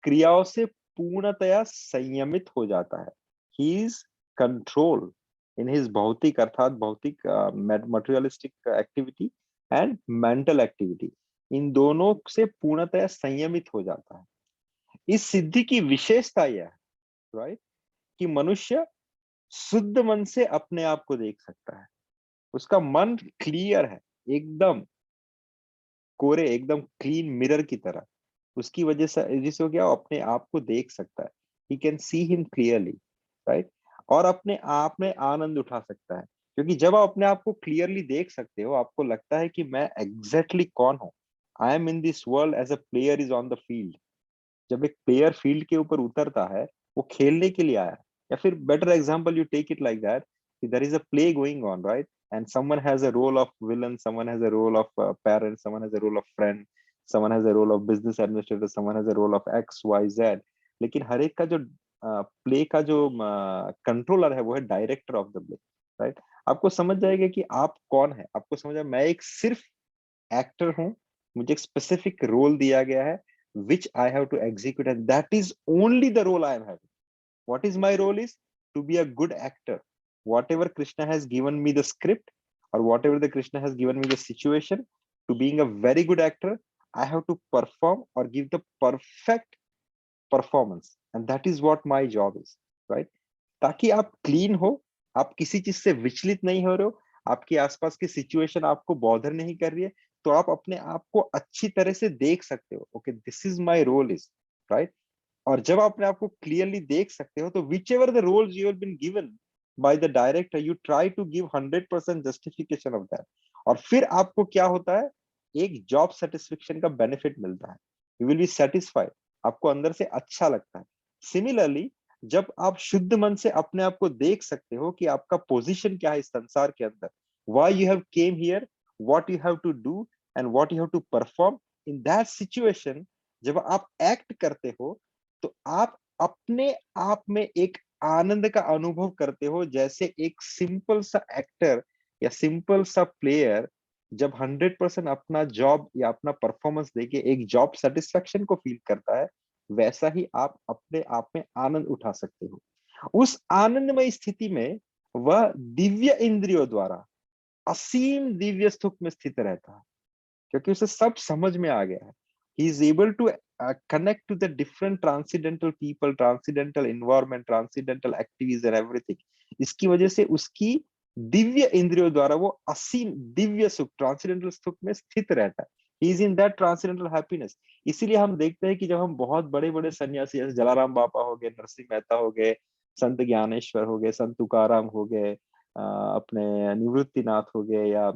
क्रियाओं से पूर्णतया संयमित हो जाता है. He is control in his भौतिक अर्थात भौतिक materialistic activity and mental activity. इन दोनों से पूर्णतया संयमित हो जाता है. इस सिद्धि की विशेषता यह है, राइट, कि मनुष्य शुद्ध मन से अपने आप को देख सकता है. उसका मन क्लियर है, एकदम कोरे, एकदम क्लीन मिरर की तरह. उसकी वजह से जिससे हो गया अपने आप को देख सकता है. He can see him clearly, right, और अपने आप में आनंद उठा सकता है. क्योंकि जब आप अपने आप को क्लियरली देख सकते हो, आपको लगता है कि मैं एग्जैक्टली कौन हूं. I am in this world as a player is on the field. जब एक प्लेयर फील्ड के ऊपर उतरता है, वो खेलने के लिए आया. या फिर better example you take it like that, there is a play going on, right, and someone has a role of villain, someone has a role of parent, someone has a role of friend, someone has a role of business administrator, someone has a role of x y z. लेकिन हर एक का जो प्ले का जो कंट्रोलर है वो है director of the play, right. आपको समझ जाएगा कि आप कौन है. आपको समझ आएगा मैं एक सिर्फ एक्टर हूं, मुझे एक स्पेसिफिक रोल दिया गया है which I have to execute, and that is only the role I am having. What is my role is to be a good actor. Whatever Krishna has given me the script, or whatever the Krishna has given me the situation, to being a very good actor, I have to perform or give the perfect performance, and that is what my job is, right. ताकि आप क्लीन हो, आप किसी चीज से विचलित नहीं हो रहे हो, आपके आसपास की सिचुएशन आपको बॉदर नहीं कर रही है, तो आप अपने आप को अच्छी तरह से देख सकते हो, okay this is my role is, right. और जब आप अपने आप को क्लियरली देख सकते हो तो whichever the roles you have been given by the director, you try to give 100% justification of that. और फिर आपको क्या होता है, एक जॉब सेटिस्फेक्शन का बेनिफिट मिलता है, यू विल बी सेटिस्फाइड, आपको अंदर से अच्छा लगता है। सिमिलरली जब आप शुद्ध मन से अपने आप को देख सकते हो कि आपका पोजीशन क्या है इस संसार के अंदर, why you have came here, what you have to do and what you have to perform in that situation, जब आप एक्ट करते हो तो आप अपने आप में एक आनंद का अनुभव करते हो, जैसे एक सिंपल सा एक्टर या सिंपल सा प्लेयर जब 100% अपना जॉब या अपना परफॉर्मेंस देके एक जॉब सेटिस्फेक्शन को फील करता है, वैसा ही आप अपने आप में आनंद उठा सकते हो। उस आनंदमय स्थिति में वह दिव्य इंद्रियों द्वारा असीम दिव्य सुख में स्थित रहता है, क्योंकि उसे सब समझ में आ गया है। He is able to connect to the different transcendental people, transcendental environment, transcendental activities and everything. इसकी वजह से उसकी दिव्य इंद्रियों द्वारा वो असीम दिव्य सुख, ट्रांसेंडेंटल सुख में स्थित रहता है। He is in that transcendental happiness. इसीलिए हम देखते हैं कि जब हम बहुत बड़े बड़े सन्यासी जैसे जलाराम बापा हो गए, नरसिंह मेहता हो गए, संत ज्ञानेश्वर हो गए, संत तुकाराम हो गए, अपने निवृत्तिनाथ हो गए, या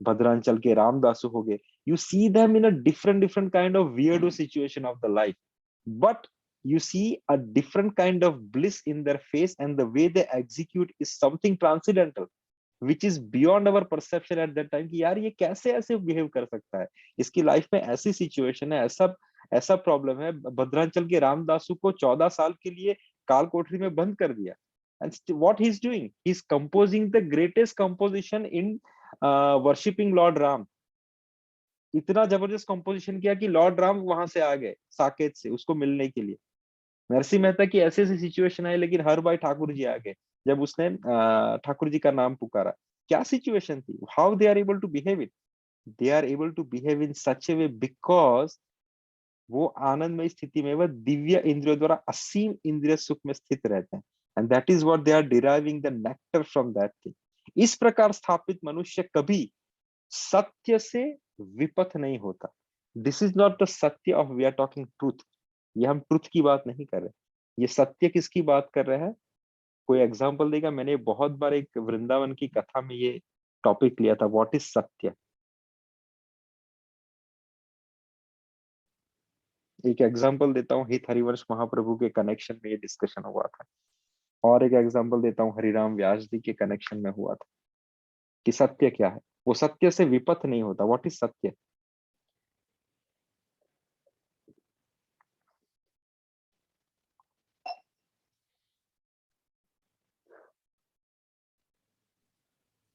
भद्रांचल के रामदासु हो गए, you see them in a different kind of weirdo situation of the life, but you see a different kind of bliss in their face, and the way they execute is something transcendental which is beyond our perception at that time कि यार ये कैसे ऐसे बिहेव कर सकता है, इसकी लाइफ में ऐसी सिचुएशन है, ऐसा ऐसा प्रॉब्लम है। भद्रांचल के रामदासु को 14 साल के लिए काल कोठरी में बंद कर दिया, and what he's doing, he's composing the greatest composition in worshipping Lord Ram। इतना जबरदस्त कंपोजिशन किया कि लॉर्ड राम वहां से आ गए साकेत से उसको मिलने के लिए। नरसिंह मेहता की ऐसी ऐसी सिचुएशन आई, लेकिन हर बार ठाकुर जी आ गए जब उसने ठाकुर जी का नाम पुकारा। क्या सिचुएशन थी, how they are able to behave it, they are able to behave in such a way because वो आनंदमय स्थिति में वह दिव्य इंद्रियों द्वारा असीम इंद्रिय सुख में स्थित रहते हैं, and that is what they are deriving the nectar from that thing. इस प्रकार स्थापित मनुष्य कभी सत्य से विपथ नहीं होता। दिस इज नॉट द सत्य of we are talking truth, ये हम ट्रूथ की बात नहीं कर रहे, ये सत्य किसकी बात कर रहे हैं। कोई एग्जांपल देगा, मैंने बहुत बार एक वृंदावन की कथा में ये टॉपिक लिया था, व्हाट इज सत्य। एक एग्जांपल देता हूँ, हित हरिवंश महाप्रभु के कनेक्शन में ये डिस्कशन हुआ था, और एक एग्जांपल देता हूँ हरिराम व्यास जी के कनेक्शन में हुआ था कि सत्य क्या है, वो सत्य से विपथ नहीं होता। व्हाट इज सत्य।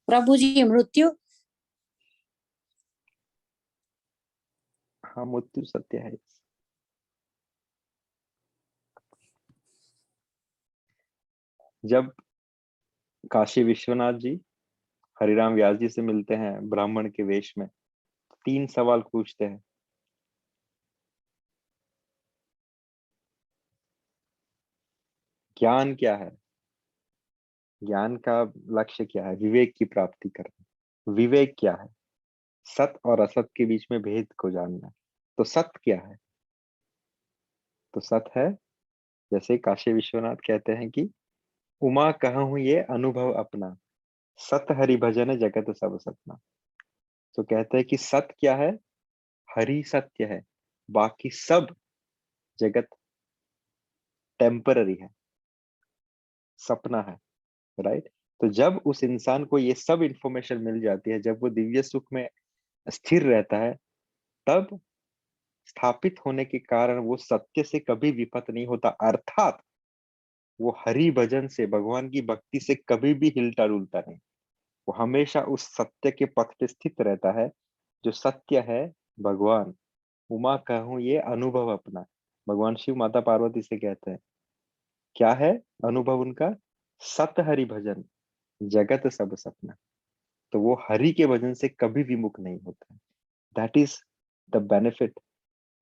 प्रभु जी मृत्यु। हाँ, मृत्यु सत्य है। जब काशी विश्वनाथ जी हरिराम व्यास जी से मिलते हैं ब्राह्मण के वेश में, 3 सवाल पूछते हैं। ज्ञान क्या है, ज्ञान का लक्ष्य क्या है, विवेक की प्राप्ति करना। विवेक क्या है, सत और असत के बीच में भेद को जानना। तो सत क्या है, तो सत है, जैसे काशी विश्वनाथ कहते हैं कि उमा कहूँ ये अनुभव अपना, सत हरि भजन जगत सब सपना। तो कहते हैं कि सत क्या है, हरि सत्य है, बाकी सब जगत टेम्पररी है, सपना है, राइट। तो जब उस इंसान को ये सब इंफॉर्मेशन मिल जाती है, जब वो दिव्य सुख में स्थिर रहता है, तब स्थापित होने के कारण वो सत्य से कभी विपथ नहीं होता, अर्थात वो हरि भजन से, भगवान की भक्ति से कभी भी हिलता डुलता नहीं। वो हमेशा उस सत्य के पथ पे स्थित रहता है, जो सत्य है भगवान। उमा कहूँ ये अनुभव अपना, भगवान शिव माता पार्वती से कहते हैं क्या है अनुभव उनका, सत हरि भजन जगत सब सपना। तो वो हरि के भजन से कभी विमुख नहीं होता है। That is the benefit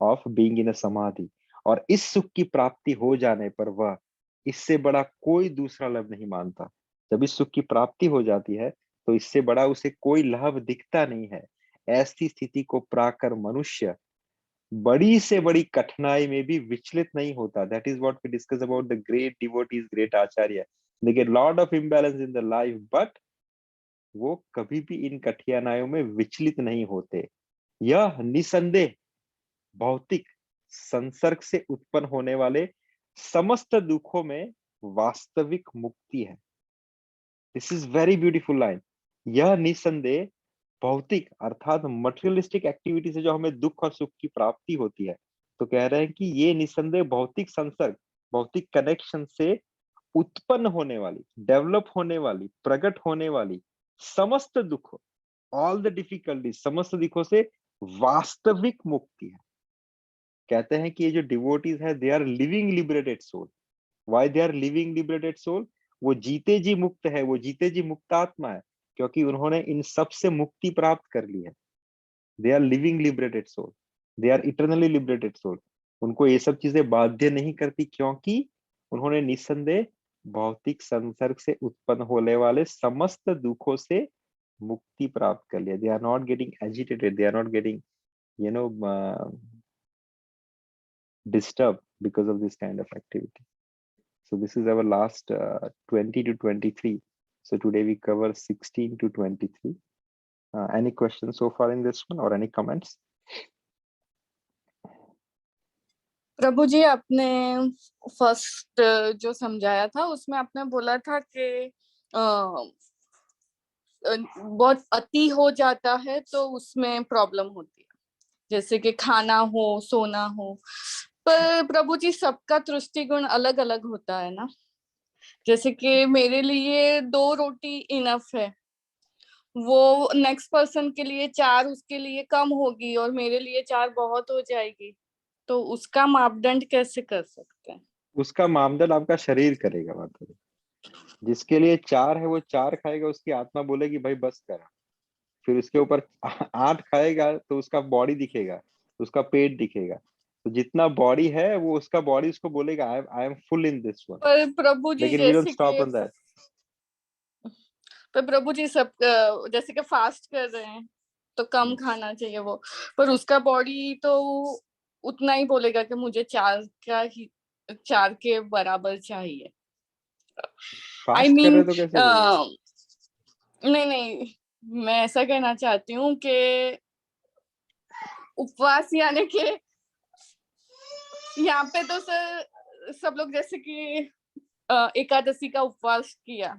of being in a samadhi. और इस सुख की प्राप्ति हो जाने पर वह इससे बड़ा कोई दूसरा लाभ नहीं मानता। जब इस सुख की प्राप्ति हो जाती है तो इससे बड़ा उसे कोई लाभ दिखता नहीं है। ऐसी स्थिति को प्राकर मनुष्य बड़ी से बड़ी कठिनाई में भी विचलित नहीं होता। That is what we discuss about the great devotees, great आचार्य। They get lot of imbalance in the life, but वो कभी भी इन कठिनाइयों में विचलित नहीं होते। यह निसंदेह भौतिक संसर्ग से उत्पन्न होने वाले समस्त दुखों में वास्तविक मुक्ति है। This is very beautiful line. यह निसंदेह भौतिक अर्थात मटेरियलिस्टिक एक्टिविटी से जो हमें दुख और सुख की प्राप्ति होती है, तो कह रहे हैं कि ये निसंदेह भौतिक संसर्ग, भौतिक कनेक्शन से उत्पन्न होने वाली, डेवलप होने वाली, प्रकट होने वाली समस्त दुख, ऑल द डिफिकल्टी, समस्त दुखों से वास्तविक मुक्ति है। कहते हैं कि ये जो डिवोटीज है, they are living liberated soul. Why they are living liberated soul? वो जीते जी मुक्त है, वो जीते जी मुक्त आत्मा है, क्योंकि उन्होंने इन सब से मुक्ति प्राप्त कर ली है। They are living liberated soul, they are eternally liberated soul. उनको ये सब चीजें बाध्य नहीं करती, क्योंकि उन्होंने निसंदेह भौतिक संसर्ग से उत्पन्न होने वाले समस्त दुखों से मुक्ति प्राप्त कर लिया। They are not getting agitated, they are not getting disturbed because of this kind of activity. So this is our last 20 to 23. So today we cover 16 to 23. Any questions so far in this one or any comments? प्रभु जी, आपने फर्स्ट जो समझाया था उसमें आपने बोला था कि बहुत अति हो जाता है तो उसमें प्रॉब्लम होती है, जैसे कि खाना हो, सोना हो। पर प्रभु जी, सबका दृष्टिकोण अलग अलग होता है ना। जैसे कि मेरे लिए 2 रोटी इनफ है, वो नेक्स्ट पर्सन के लिए 4 उसके लिए कम होगी और मेरे लिए 4 बहुत हो जाएगी। तो उसका मापदंड कैसे कर सकते हैं? उसका मापदंड आपका शरीर करेगा। मतलब जिसके लिए 4 है वो 4 खाएगा, उसकी आत्मा बोलेगी भाई बस करा। फिर उसके ऊपर 8 खाएगा तो उसका बॉडी दिखेगा, उसका पेट दिखेगा। तो जितना बॉडी है वो उसका बॉडी उसको बोलेगा I am full in this one. पर प्रभु जी, लेकिन we don't stop on that. पर प्रभु जी, सब जैसे कि फास्ट कर रहे हैं तो कम खाना चाहिए वो, पर उसका बॉडी तो उतना ही बोलेगा कि मुझे 4 के बराबर चाहिए। आई फास्ट कर मीन रहे तो कैसे बोलेगा? नहीं, मैं ऐसा कहना चाहती हूँ कि उपवास यानी कि यहाँ पे तो सर सब लोग जैसे कि एकादशी का उपवास किया,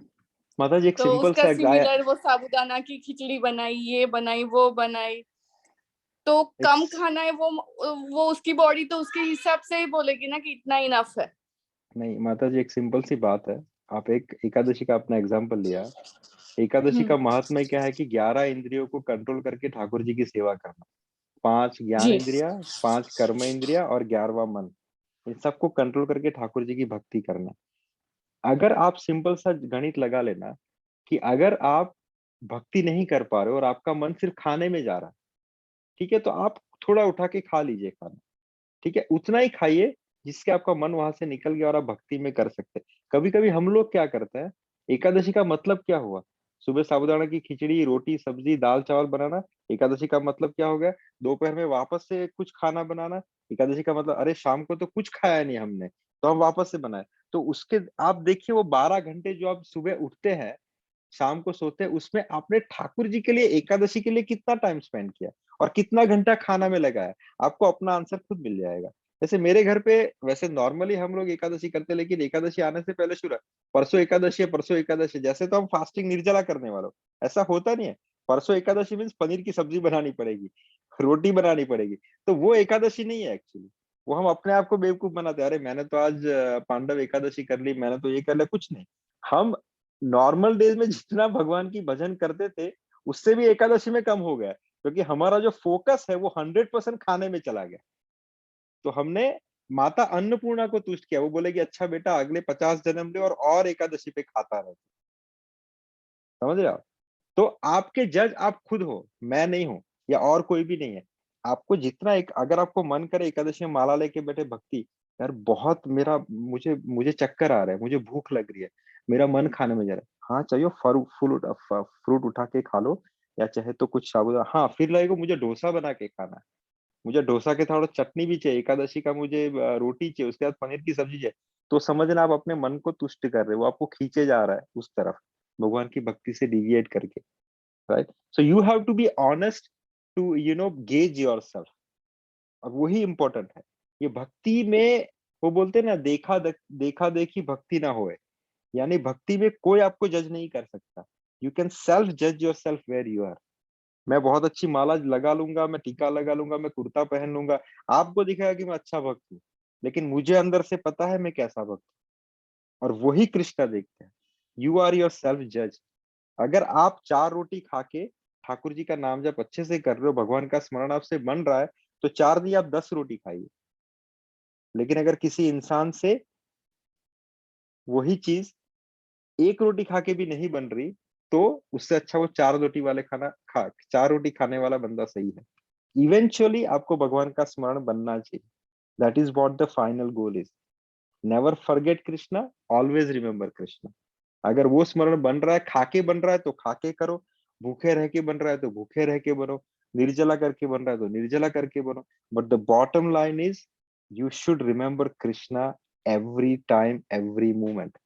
माता जी एक तो सिंपल उसका सा सिमिलर वो साबूदाना की खिचड़ी बनाई, ये बनाई, वो बनाई, तो कम खाना है वो उसकी बॉडी तो उसके हिसाब से ही बोलेगी ना कि इतना इनफ है। नहीं माता जी, एक सिंपल सी बात है। आप एक एकादशी का अपना एग्जाम्पल लिया। एकादशी का महात्म्य क्या है कि 11 इंद्रियों को कंट्रोल करके ठाकुर जी की सेवा करना। 5 ज्ञान जी। इंद्रिया, 5 कर्म इंद्रिया और 11वां मन, इन सबको कंट्रोल करके ठाकुर जी की भक्ति करना। अगर आप सिंपल सा गणित लगा लेना कि अगर आप भक्ति नहीं कर पा रहे हो और आपका मन सिर्फ खाने में जा रहा है, ठीक है, तो आप थोड़ा उठा के खा लीजिए खाना, ठीक है, उतना ही खाइए जिससे आपका मन वहां से निकल गया और आप भक्ति में कर सकते हैं। कभी कभी हम लोग क्या करते हैं, एकादशी का मतलब क्या हुआ? सुबह साबूदाना की खिचड़ी, रोटी, सब्जी, दाल चावल बनाना, एकादशी का मतलब क्या हो गया? दोपहर में वापस से कुछ खाना बनाना। एकादशी का मतलब अरे शाम को तो कुछ खाया नहीं हमने, तो हम वापस से बनाए। तो उसके आप देखिए वो 12 घंटे जो आप सुबह उठते हैं, शाम को सोते हैं, उसमें आपने ठाकुर जी के लिए, एकादशी के लिए कितना टाइम स्पेंड किया और कितना घंटा खाना में लगाया? आपको अपना आंसर खुद मिल जाएगा। जैसे मेरे घर पे वैसे नॉर्मली हम लोग एकादशी करते हैं, लेकिन एकादशी आने से पहले शुरू, परसों एकादशी है, परसों एकादशी, जैसे तो हम फास्टिंग निर्जला करने वालों, ऐसा होता नहीं है। परसों एकादशी मीन्स पनीर की सब्जी बनानी पड़ेगी, रोटी बनानी पड़ेगी। तो वो एकादशी नहीं है एक्चुअली। वो हम अपने आप को बेवकूफ बनाते हैं, अरे मैंने तो आज पांडव एकादशी कर ली, मैंने तो ये कर लिया। कुछ नहीं। हम नॉर्मल डेज में जितना भगवान की भजन करते थे उससे भी एकादशी में कम हो गया, क्योंकि हमारा जो फोकस है वो 100% खाने में चला गया। तो हमने माता अन्नपूर्णा को तुष्ट किया। वो बोलेगी अच्छा बेटा अगले 50 जन्म ले और एकादशी पे खाता रहे। समझ रहे हो? तो आपके जज आप खुद हो, मैं नहीं हूं या और कोई भी नहीं है। आपको जितना एक, अगर आपको मन करे एकादशी में माला लेके बैठे भक्ति, यार बहुत मेरा मुझे मुझे चक्कर आ रहा है, मुझे भूख लग रही है, मेरा मन खाने में जा रहा है, हाँ चाहिए फ्रूट उठा के खा लो, या चाहे तो कुछ साबुदाना, हाँ फिर लगेगा मुझे डोसा बना के खाना है, मुझे डोसा के थोड़ा चटनी भी चाहिए, एकादशी का मुझे रोटी चाहिए, उसके बाद पनीर की सब्जी चाहिए, तो समझना आप अपने मन को तुष्ट कर रहे हो, वो आपको खींचे जा रहा है उस तरफ भगवान की भक्ति से डिविएट करके, right? So you have to be honest to gauge yourself, और वही इंपॉर्टेंट है। ये भक्ति में वो बोलते हैं ना, देखा देखी भक्ति ना होए, यानी भक्ति में कोई आपको जज नहीं कर सकता। यू कैन सेल्फ जज yourself where you are. मैं बहुत अच्छी माला लगा लूंगा, मैं टीका लगा लूंगा, मैं कुर्ता पहन लूंगा, आपको दिखेगा कि मैं अच्छा भक्त हूँ, लेकिन मुझे अंदर से पता है मैं कैसा भक्त हूँ, और वही कृष्णा देखते हैं। यू आर योर सेल्फ जज। अगर आप 4 रोटी खा के ठाकुर जी का नाम जब अच्छे से कर रहे हो, भगवान का स्मरण आपसे बन रहा है, तो 4 नहीं आप 10 रोटी खाइए। लेकिन अगर किसी इंसान से वही चीज 1 रोटी खा के भी नहीं बन रही, तो उससे अच्छा वो 4 रोटी वाले 4 रोटी खाने वाला बंदा सही है। इवेंचुअली आपको भगवान का स्मरण बनना चाहिए। That is what the final goal is. Never forget Krishna, always remember Krishna. अगर वो स्मरण बन रहा है, खाके बन रहा है तो खाके करो, भूखे रह के बन रहा है तो भूखे रह के बनो, निर्जला करके बन रहा है तो निर्जला करके बनो, but the bottom line is you should remember Krishna every time, every moment.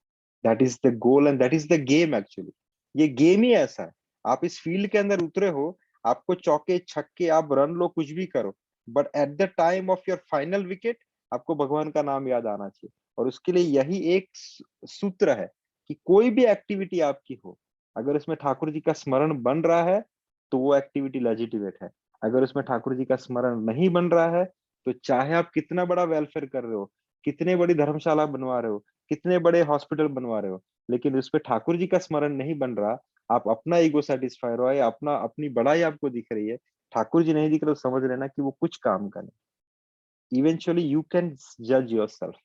That is the goal and that is the game actually. ये गेम ही ऐसा है। आप इस फील्ड के अंदर उतरे हो, आपको चौके छक्के आप रन लो, कुछ भी करो, but at the time of your final wicket आपको भगवान का नाम याद आना चाहिए। और उसके लिए यही एक सूत्र है कि कोई भी एक्टिविटी आपकी हो, अगर उसमें ठाकुर जी का स्मरण बन रहा है तो वो एक्टिविटी लेजिटिमेट है। अगर उसमें ठाकुर जी का स्मरण नहीं बन रहा है, तो चाहे आप कितना बड़ा वेलफेयर कर रहे हो, कितने बड़ी धर्मशाला बनवा रहे हो, कितने बड़े हॉस्पिटल बनवा रहे हो, लेकिन उस पर ठाकुर जी का स्मरण नहीं बन रहा, आप अपना ईगो सेटिस्फाई रहो या अपनी बड़ाई आपको दिख रही है, ठाकुर जी नहीं दिख रहे, तो समझ लेना कि वो कुछ काम का नहीं। इवेंचुअली यू कैन जज योर सेल्फ।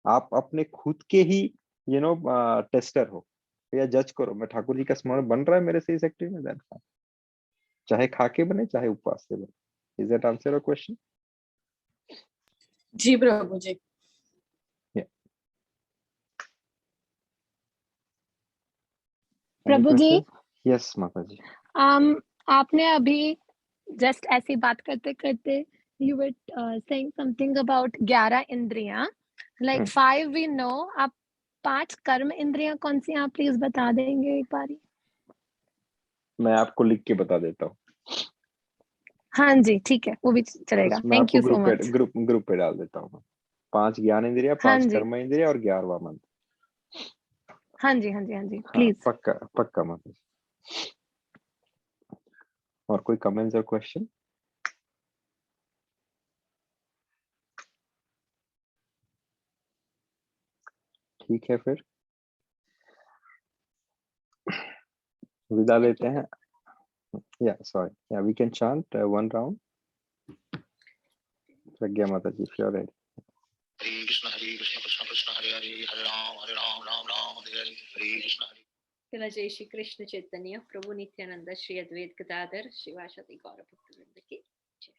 आप अपने खुद के ही टेस्टर हो, या जज करो मैं ठाकुर जी का स्मरण बन रहा है मेरे से इस एक्टिव में, देन फाइन। चाहे खाके बने चाहे उपवास से बने। Is that answer your question? जी प्रभु जी। प्रभु जी, यस माता जी। आपने अभी जस्ट ऐसी बात करते करते you were saying something about 11 इंद्रियां, लाइक 5 वी नो। आप 5 कर्म इंद्रियां कौन सी हैं, आप प्लीज बता देंगे एक बारी? मैं आपको लिख के बता देता हूँ। हाँ जी, ठीक है, वो भी चलेगा। मैं थैंक आपको यू सो मच। ग्रुप पे डाल देता हूँ। 5 ज्ञान इंद्रिया, हाँ 5 जी, कर्म इंद्रिया और 11वां मंत्र। हाँ जी, हाँ जी, हाँ जी, हाँ प्लीज। पक्का माता जी। और कोई कमेंट्स और क्वेश्चन? ठीक है, फिर विदा लेते हैं। या वी कैन चांट 1 राउंड। प्रज्ञा माता जी, if you are ready. हरे कृष्ण कृष्ण कृष्ण हरे हरे, हरे राम राम राम हरे हरे, हरे कृष्ण हरे। जय श्री कृष्ण चैतन्य प्रभु नित्यानंद श्री अद्वैत गदाधर शिवाशति गौर भक्तवृंद की जय।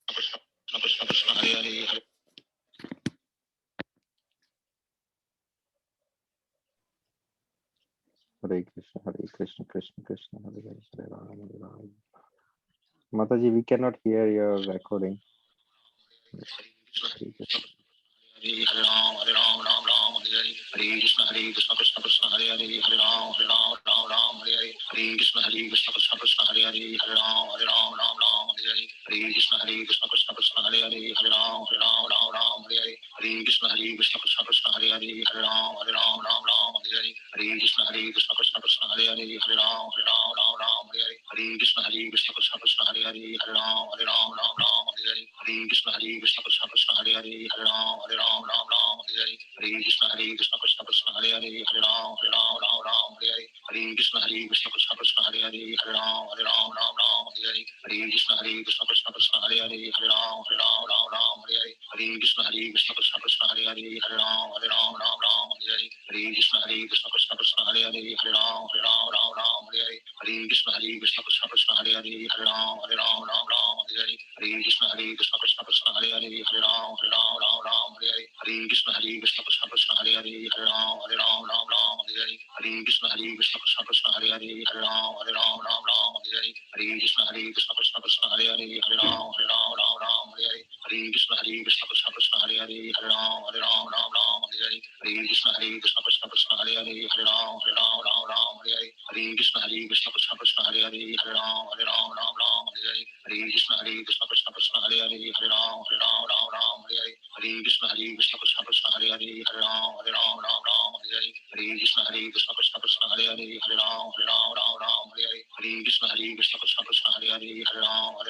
कृष्ण कृष्ण कृष्ण हरे हरे, हरे कृष्ण कृष्ण कृष्ण हरे हरे, हरे राम। माता जी, we cannot hear your recording. Hare Ram Ram Ram Hare Hare, Hare Krishna Krishna Krishna Hare Hare, Hare Ram Ram Hare Hare, Hare Krishna Krishna Krishna Hare Hare, Hare Ram Ram Hare Hare, Hare Krishna Krishna Krishna Hare Hare, Hare Ram Ram Hare Hare, Hare Krishna Krishna Krishna Hare Hare, Hare Ram Ram Hare Hare, Hare Krishna Krishna Krishna Hare Hare, Hare Ram Ram Hare Hare, Hare Krishna Krishna Krishna Hare Hare, Hare Ram Ram Hare Hare, Hare Krishna Krishna Krishna Hare Hare, Hare Ram Hare Hare, Hare Krishna Krishna Krishna Hare Hare, Hare Ram Hare Hare, Hare Krishna Krishna Krishna Hare Hare, Hare Ram Hare Hare, Hare Krishna Krishna Krishna Hare Hare, Hare Ram Hare Hare, Hare Krishna Krishna Krishna Hare Hare, Hare Ram Hare Hare, Hare Krishna Krishna Krishna Hare Hare, Hare Ram Hare Hare, Hare Krishna Krishna Krishna Hare Hare, Hare Ram Hare Hare, Hare Krishna Krishna Krishna Hare Hare, Hare Ram Hare Hare, Hare Krishna Krishna Krishna Hare Hare, Hare Ram Hare Hare, Hare Krishna Krishna Krishna Hare Hare Ram Ram Ram Hare Hare Krishna Krishna Krishna Hare Hare Hare Ram Ram Hare Hare Hare Krishna Krishna Krishna Hare Hare Hare Ram Ram Hare Hare Hare Krishna Krishna Krishna Hare Hare Hare Ram Ram Hare Hare Hare Krishna Krishna Krishna Hare Hare Hare Ram Ram Hare Hare Hare Krishna Krishna Krishna Hare Hare Hare Ram Ram Hare Hare Hare Krishna Krishna Krishna Hare Hare Hare Ram Ram Hare Hare Hare Krishna Krishna Krishna Hare Hare Hare Ram Ram Hare Hare Hare Krishna Krishna Krishna Hare Hare Hare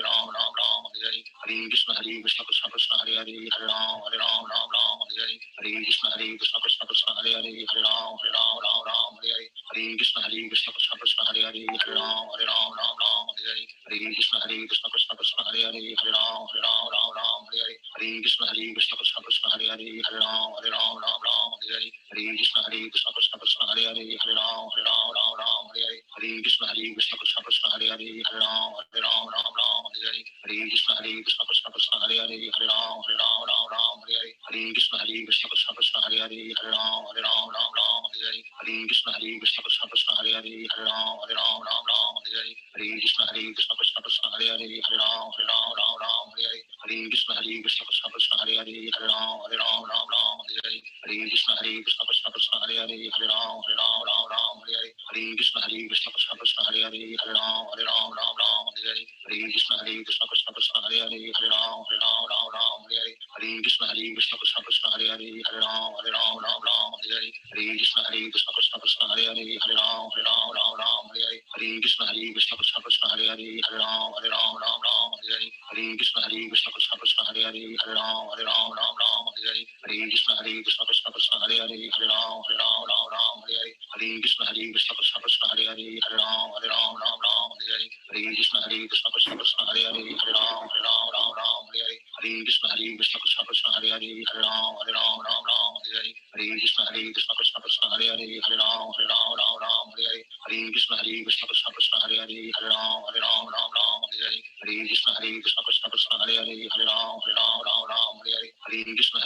Ram Ram Hare Hare Hare Krishna Krishna Krishna Hare Hare Hare Ram Ram Hare Hare Hare Krishna Krishna Krishna Hare Hare Hare Ram Ram Hare Hare Hare Krishna Krishna Krishna Hare Hare Hare Ram Ram Hare Hare Hare Krishna Krishna Krishna Hare Hare Hare Ram Ram Hare Hare Hare Krishna Krishna Krishna Hare Hare Hare Ram Ram Hare Hare Hare Krishna Krishna Krishna Hare Hare Hare Ram Ram Hare Hare Hare Krishna Krishna Krishna Hare Hare Hare Ram Ram Hare Hare Hare Krishna Krishna Krishna Hare Hare Hare Ram Ram Hare Hare Hare Krishna Krishna Krishna Hare Hare Hare Ram Ram Hare Hare Hare Krishna Krishna Krishna Hare Hare Hare Ram Ram Hare Hare Hare Krishna Krishna Krishna Hare Hare Hare Ram Ram Hare Hare Hare Krishna Krishna Krishna Hare Hare Hare Ram Ram Hare Hare Hare Krishna Krishna Krishna Hare Hare Hare Ram Ram Hare Hare Hare Krishna Krishna Krishna Hare Hare Hare Ram Ram Hare Hare Hare Krishna Krishna Krishna Hare Hare Hare Ram Ram Hare Hare Hare Krishna Krishna Krishna Hare Hare Hare Ram Ram Hare Hare Hare Krishna Krishna Krishna Hare Hare Hare Ram Ram Hare Hare Hare Krishna Krishna Krishna Hare Hare Hare Ram Ram Hare Hare Hare Krishna Krishna Krishna Hare Hare Hare Ram Ram Hare Hare Hare Krishna Krishna Krishna Hare Hare Hare Ram Ram Hare Hare Hare Krishna Krishna Krishna Hare Hare Hare Ram Ram Hare Hare Hare Krishna Krishna Krishna Hare Hare Hare Ram Ram Hare Hare Hare Krishna Krishna Krishna Hare Hare Hare Ram Ram Hare Hare Hare Krishna Krishna Krishna Hare Hare Hare Ram Ram Hare Hare Hare Krishna Krishna Krishna Hare Hare Hare Ram Ram Hare Hare Hare Krishna Krishna Krishna Hare Hare Hare Ram Ram Hare Hare Hare Krishna Krishna Krishna Hare Hare Hare Ram Ram Hare Hare Hare Krishna Krishna Krishna Hare Hare Hare Ram Ram Hare Hare Hare Krishna Krishna Krishna Hare Hare Hare Ram Ram Hare Hare Hare Krishna Krishna Krishna Hare Hare Hare Ram Ram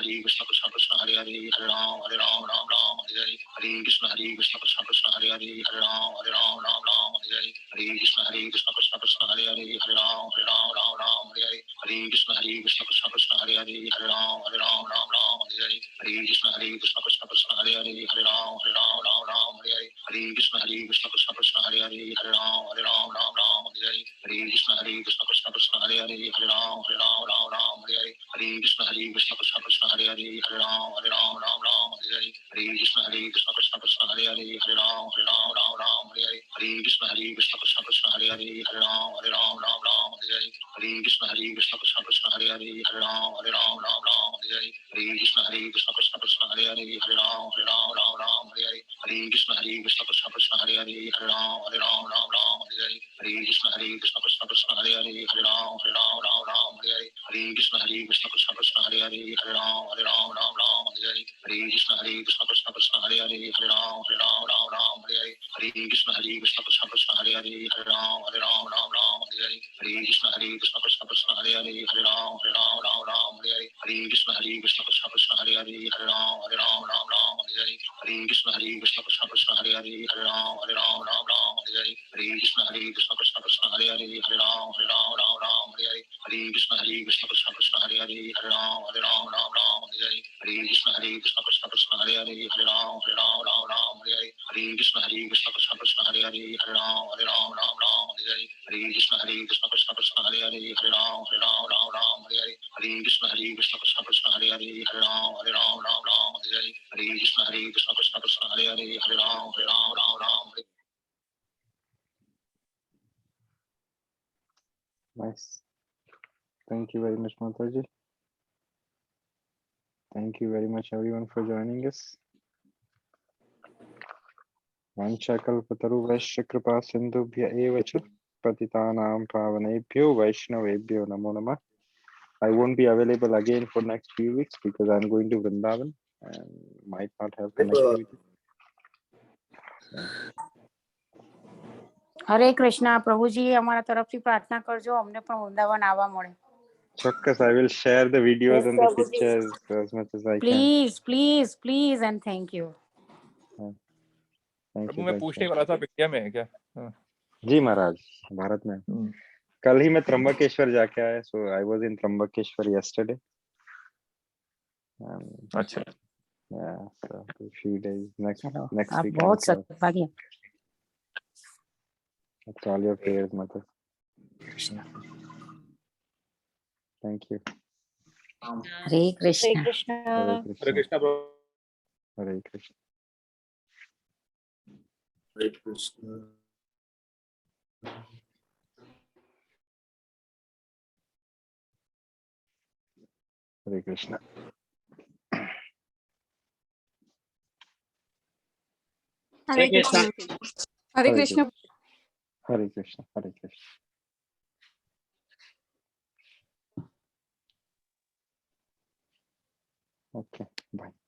Hare Hare Hare Krishna Krishna Krishna Hare Hare Hare Ram Ram Hare Hare Hare Krishna Krishna Krishna Hare Hare Hare Ram Ram Hare Hare Hare Krishna Krishna Krishna Hare Hare Hare Ram Ram Hare Hare Hare Krishna Krishna Krishna Hare Hare Hare Ram Ram Hare Hare Hare Krishna Krishna Krishna Hare Hare Hare Ram Ram Hare Hare Hare Krishna Krishna Krishna Hare Hare Hare Ram Ram Hare Hare Hare Krishna Krishna Krishna Hare Hare Hare Ram Ram Hare Hare Hare Krishna Krishna Krishna Hare Hare Hare Ram Ram Hare Hare Hare Krishna Krishna Krishna Hare Hare Hare Ram Ram Hare Hare Hare Krishna Krishna Krishna Hare Hare Hare Ram Ram Hare Hare Hare Krishna Krishna Krishna Hare Hare Hare Ram Ram Hare Hare Hare Krishna Krishna Krishna Hare Hare Hare Ram Ram Hare Hare Hare Krishna Krishna Krishna Hare Hare Hare Ram Ram Hare Hare Hare Krishna Krishna Krishna Hare Hare Hare Ram Ram Hare Hare Hare Krishna Krishna Krishna Hare Hare Hare Ram Ram Hare Hare Hare Krishna Krishna Krishna Hare Hare Hare Ram Ram Hare Hare Hare Krishna Krishna Krishna Hare Hare Hare Ram Ram Hare Hare Hare Krishna Krishna Krishna Hare Hare Hare Ram Ram Hare Hare Hare Krishna Krishna Krishna Hare Hare Hare Ram Ram Hare Hare Hare Krishna Krishna Krishna Hare Hare Hare Ram Ram Hare Hare Hare Krishna Krishna Krishna Hare Hare Hare Ram Ram Hare Hare Hare Krishna Krishna Krishna Hare Hare Hare Ram Ram Hare Hare Hare Krishna Krishna Krishna Hare Hare Hare Ram Ram Hare. Nice. Thank you very much, Mataji. Thank you very much, everyone, for joining us. Vanchakalpataru Kripa Sindhubhya eva cha patitanam pavanebhyo Vaishnavebhyo namo namah. I won't be available again for next few weeks because I'm going to Vrindavan and might not have connectivity. હરે કૃષ્ણ પ્રભુજી અમારા તરફથી પ્રાર્થના કરજો અમને પણ વૃંદાવન આવવા મળે. Chokkis, I will share the videos Yes, and the Prabhuji. pictures as much as I can. Please and thank you. Thank Prabhu you. मैं पूछने वाला था इंडिया में है क्या जी महाराज, भारत में हम्म, कल ही मैं त्र्यंबकेश्वर जाके आया, so I was in Trimbakeshwar yesterday. अच्छा Yeah, so a few days next चलो next आप week बहुत I'm back. सौभाग्य। It's all your prayers, mother. Thank you. Hare Krishna. Hare Krishna. Hare Krishna Prabhu. Hare Krishna. Hare Krishna. Hare Krishna. Hare Krishna. Hare Hare Krishna. Hare Krishna. Hare Krishna. Okay, bye.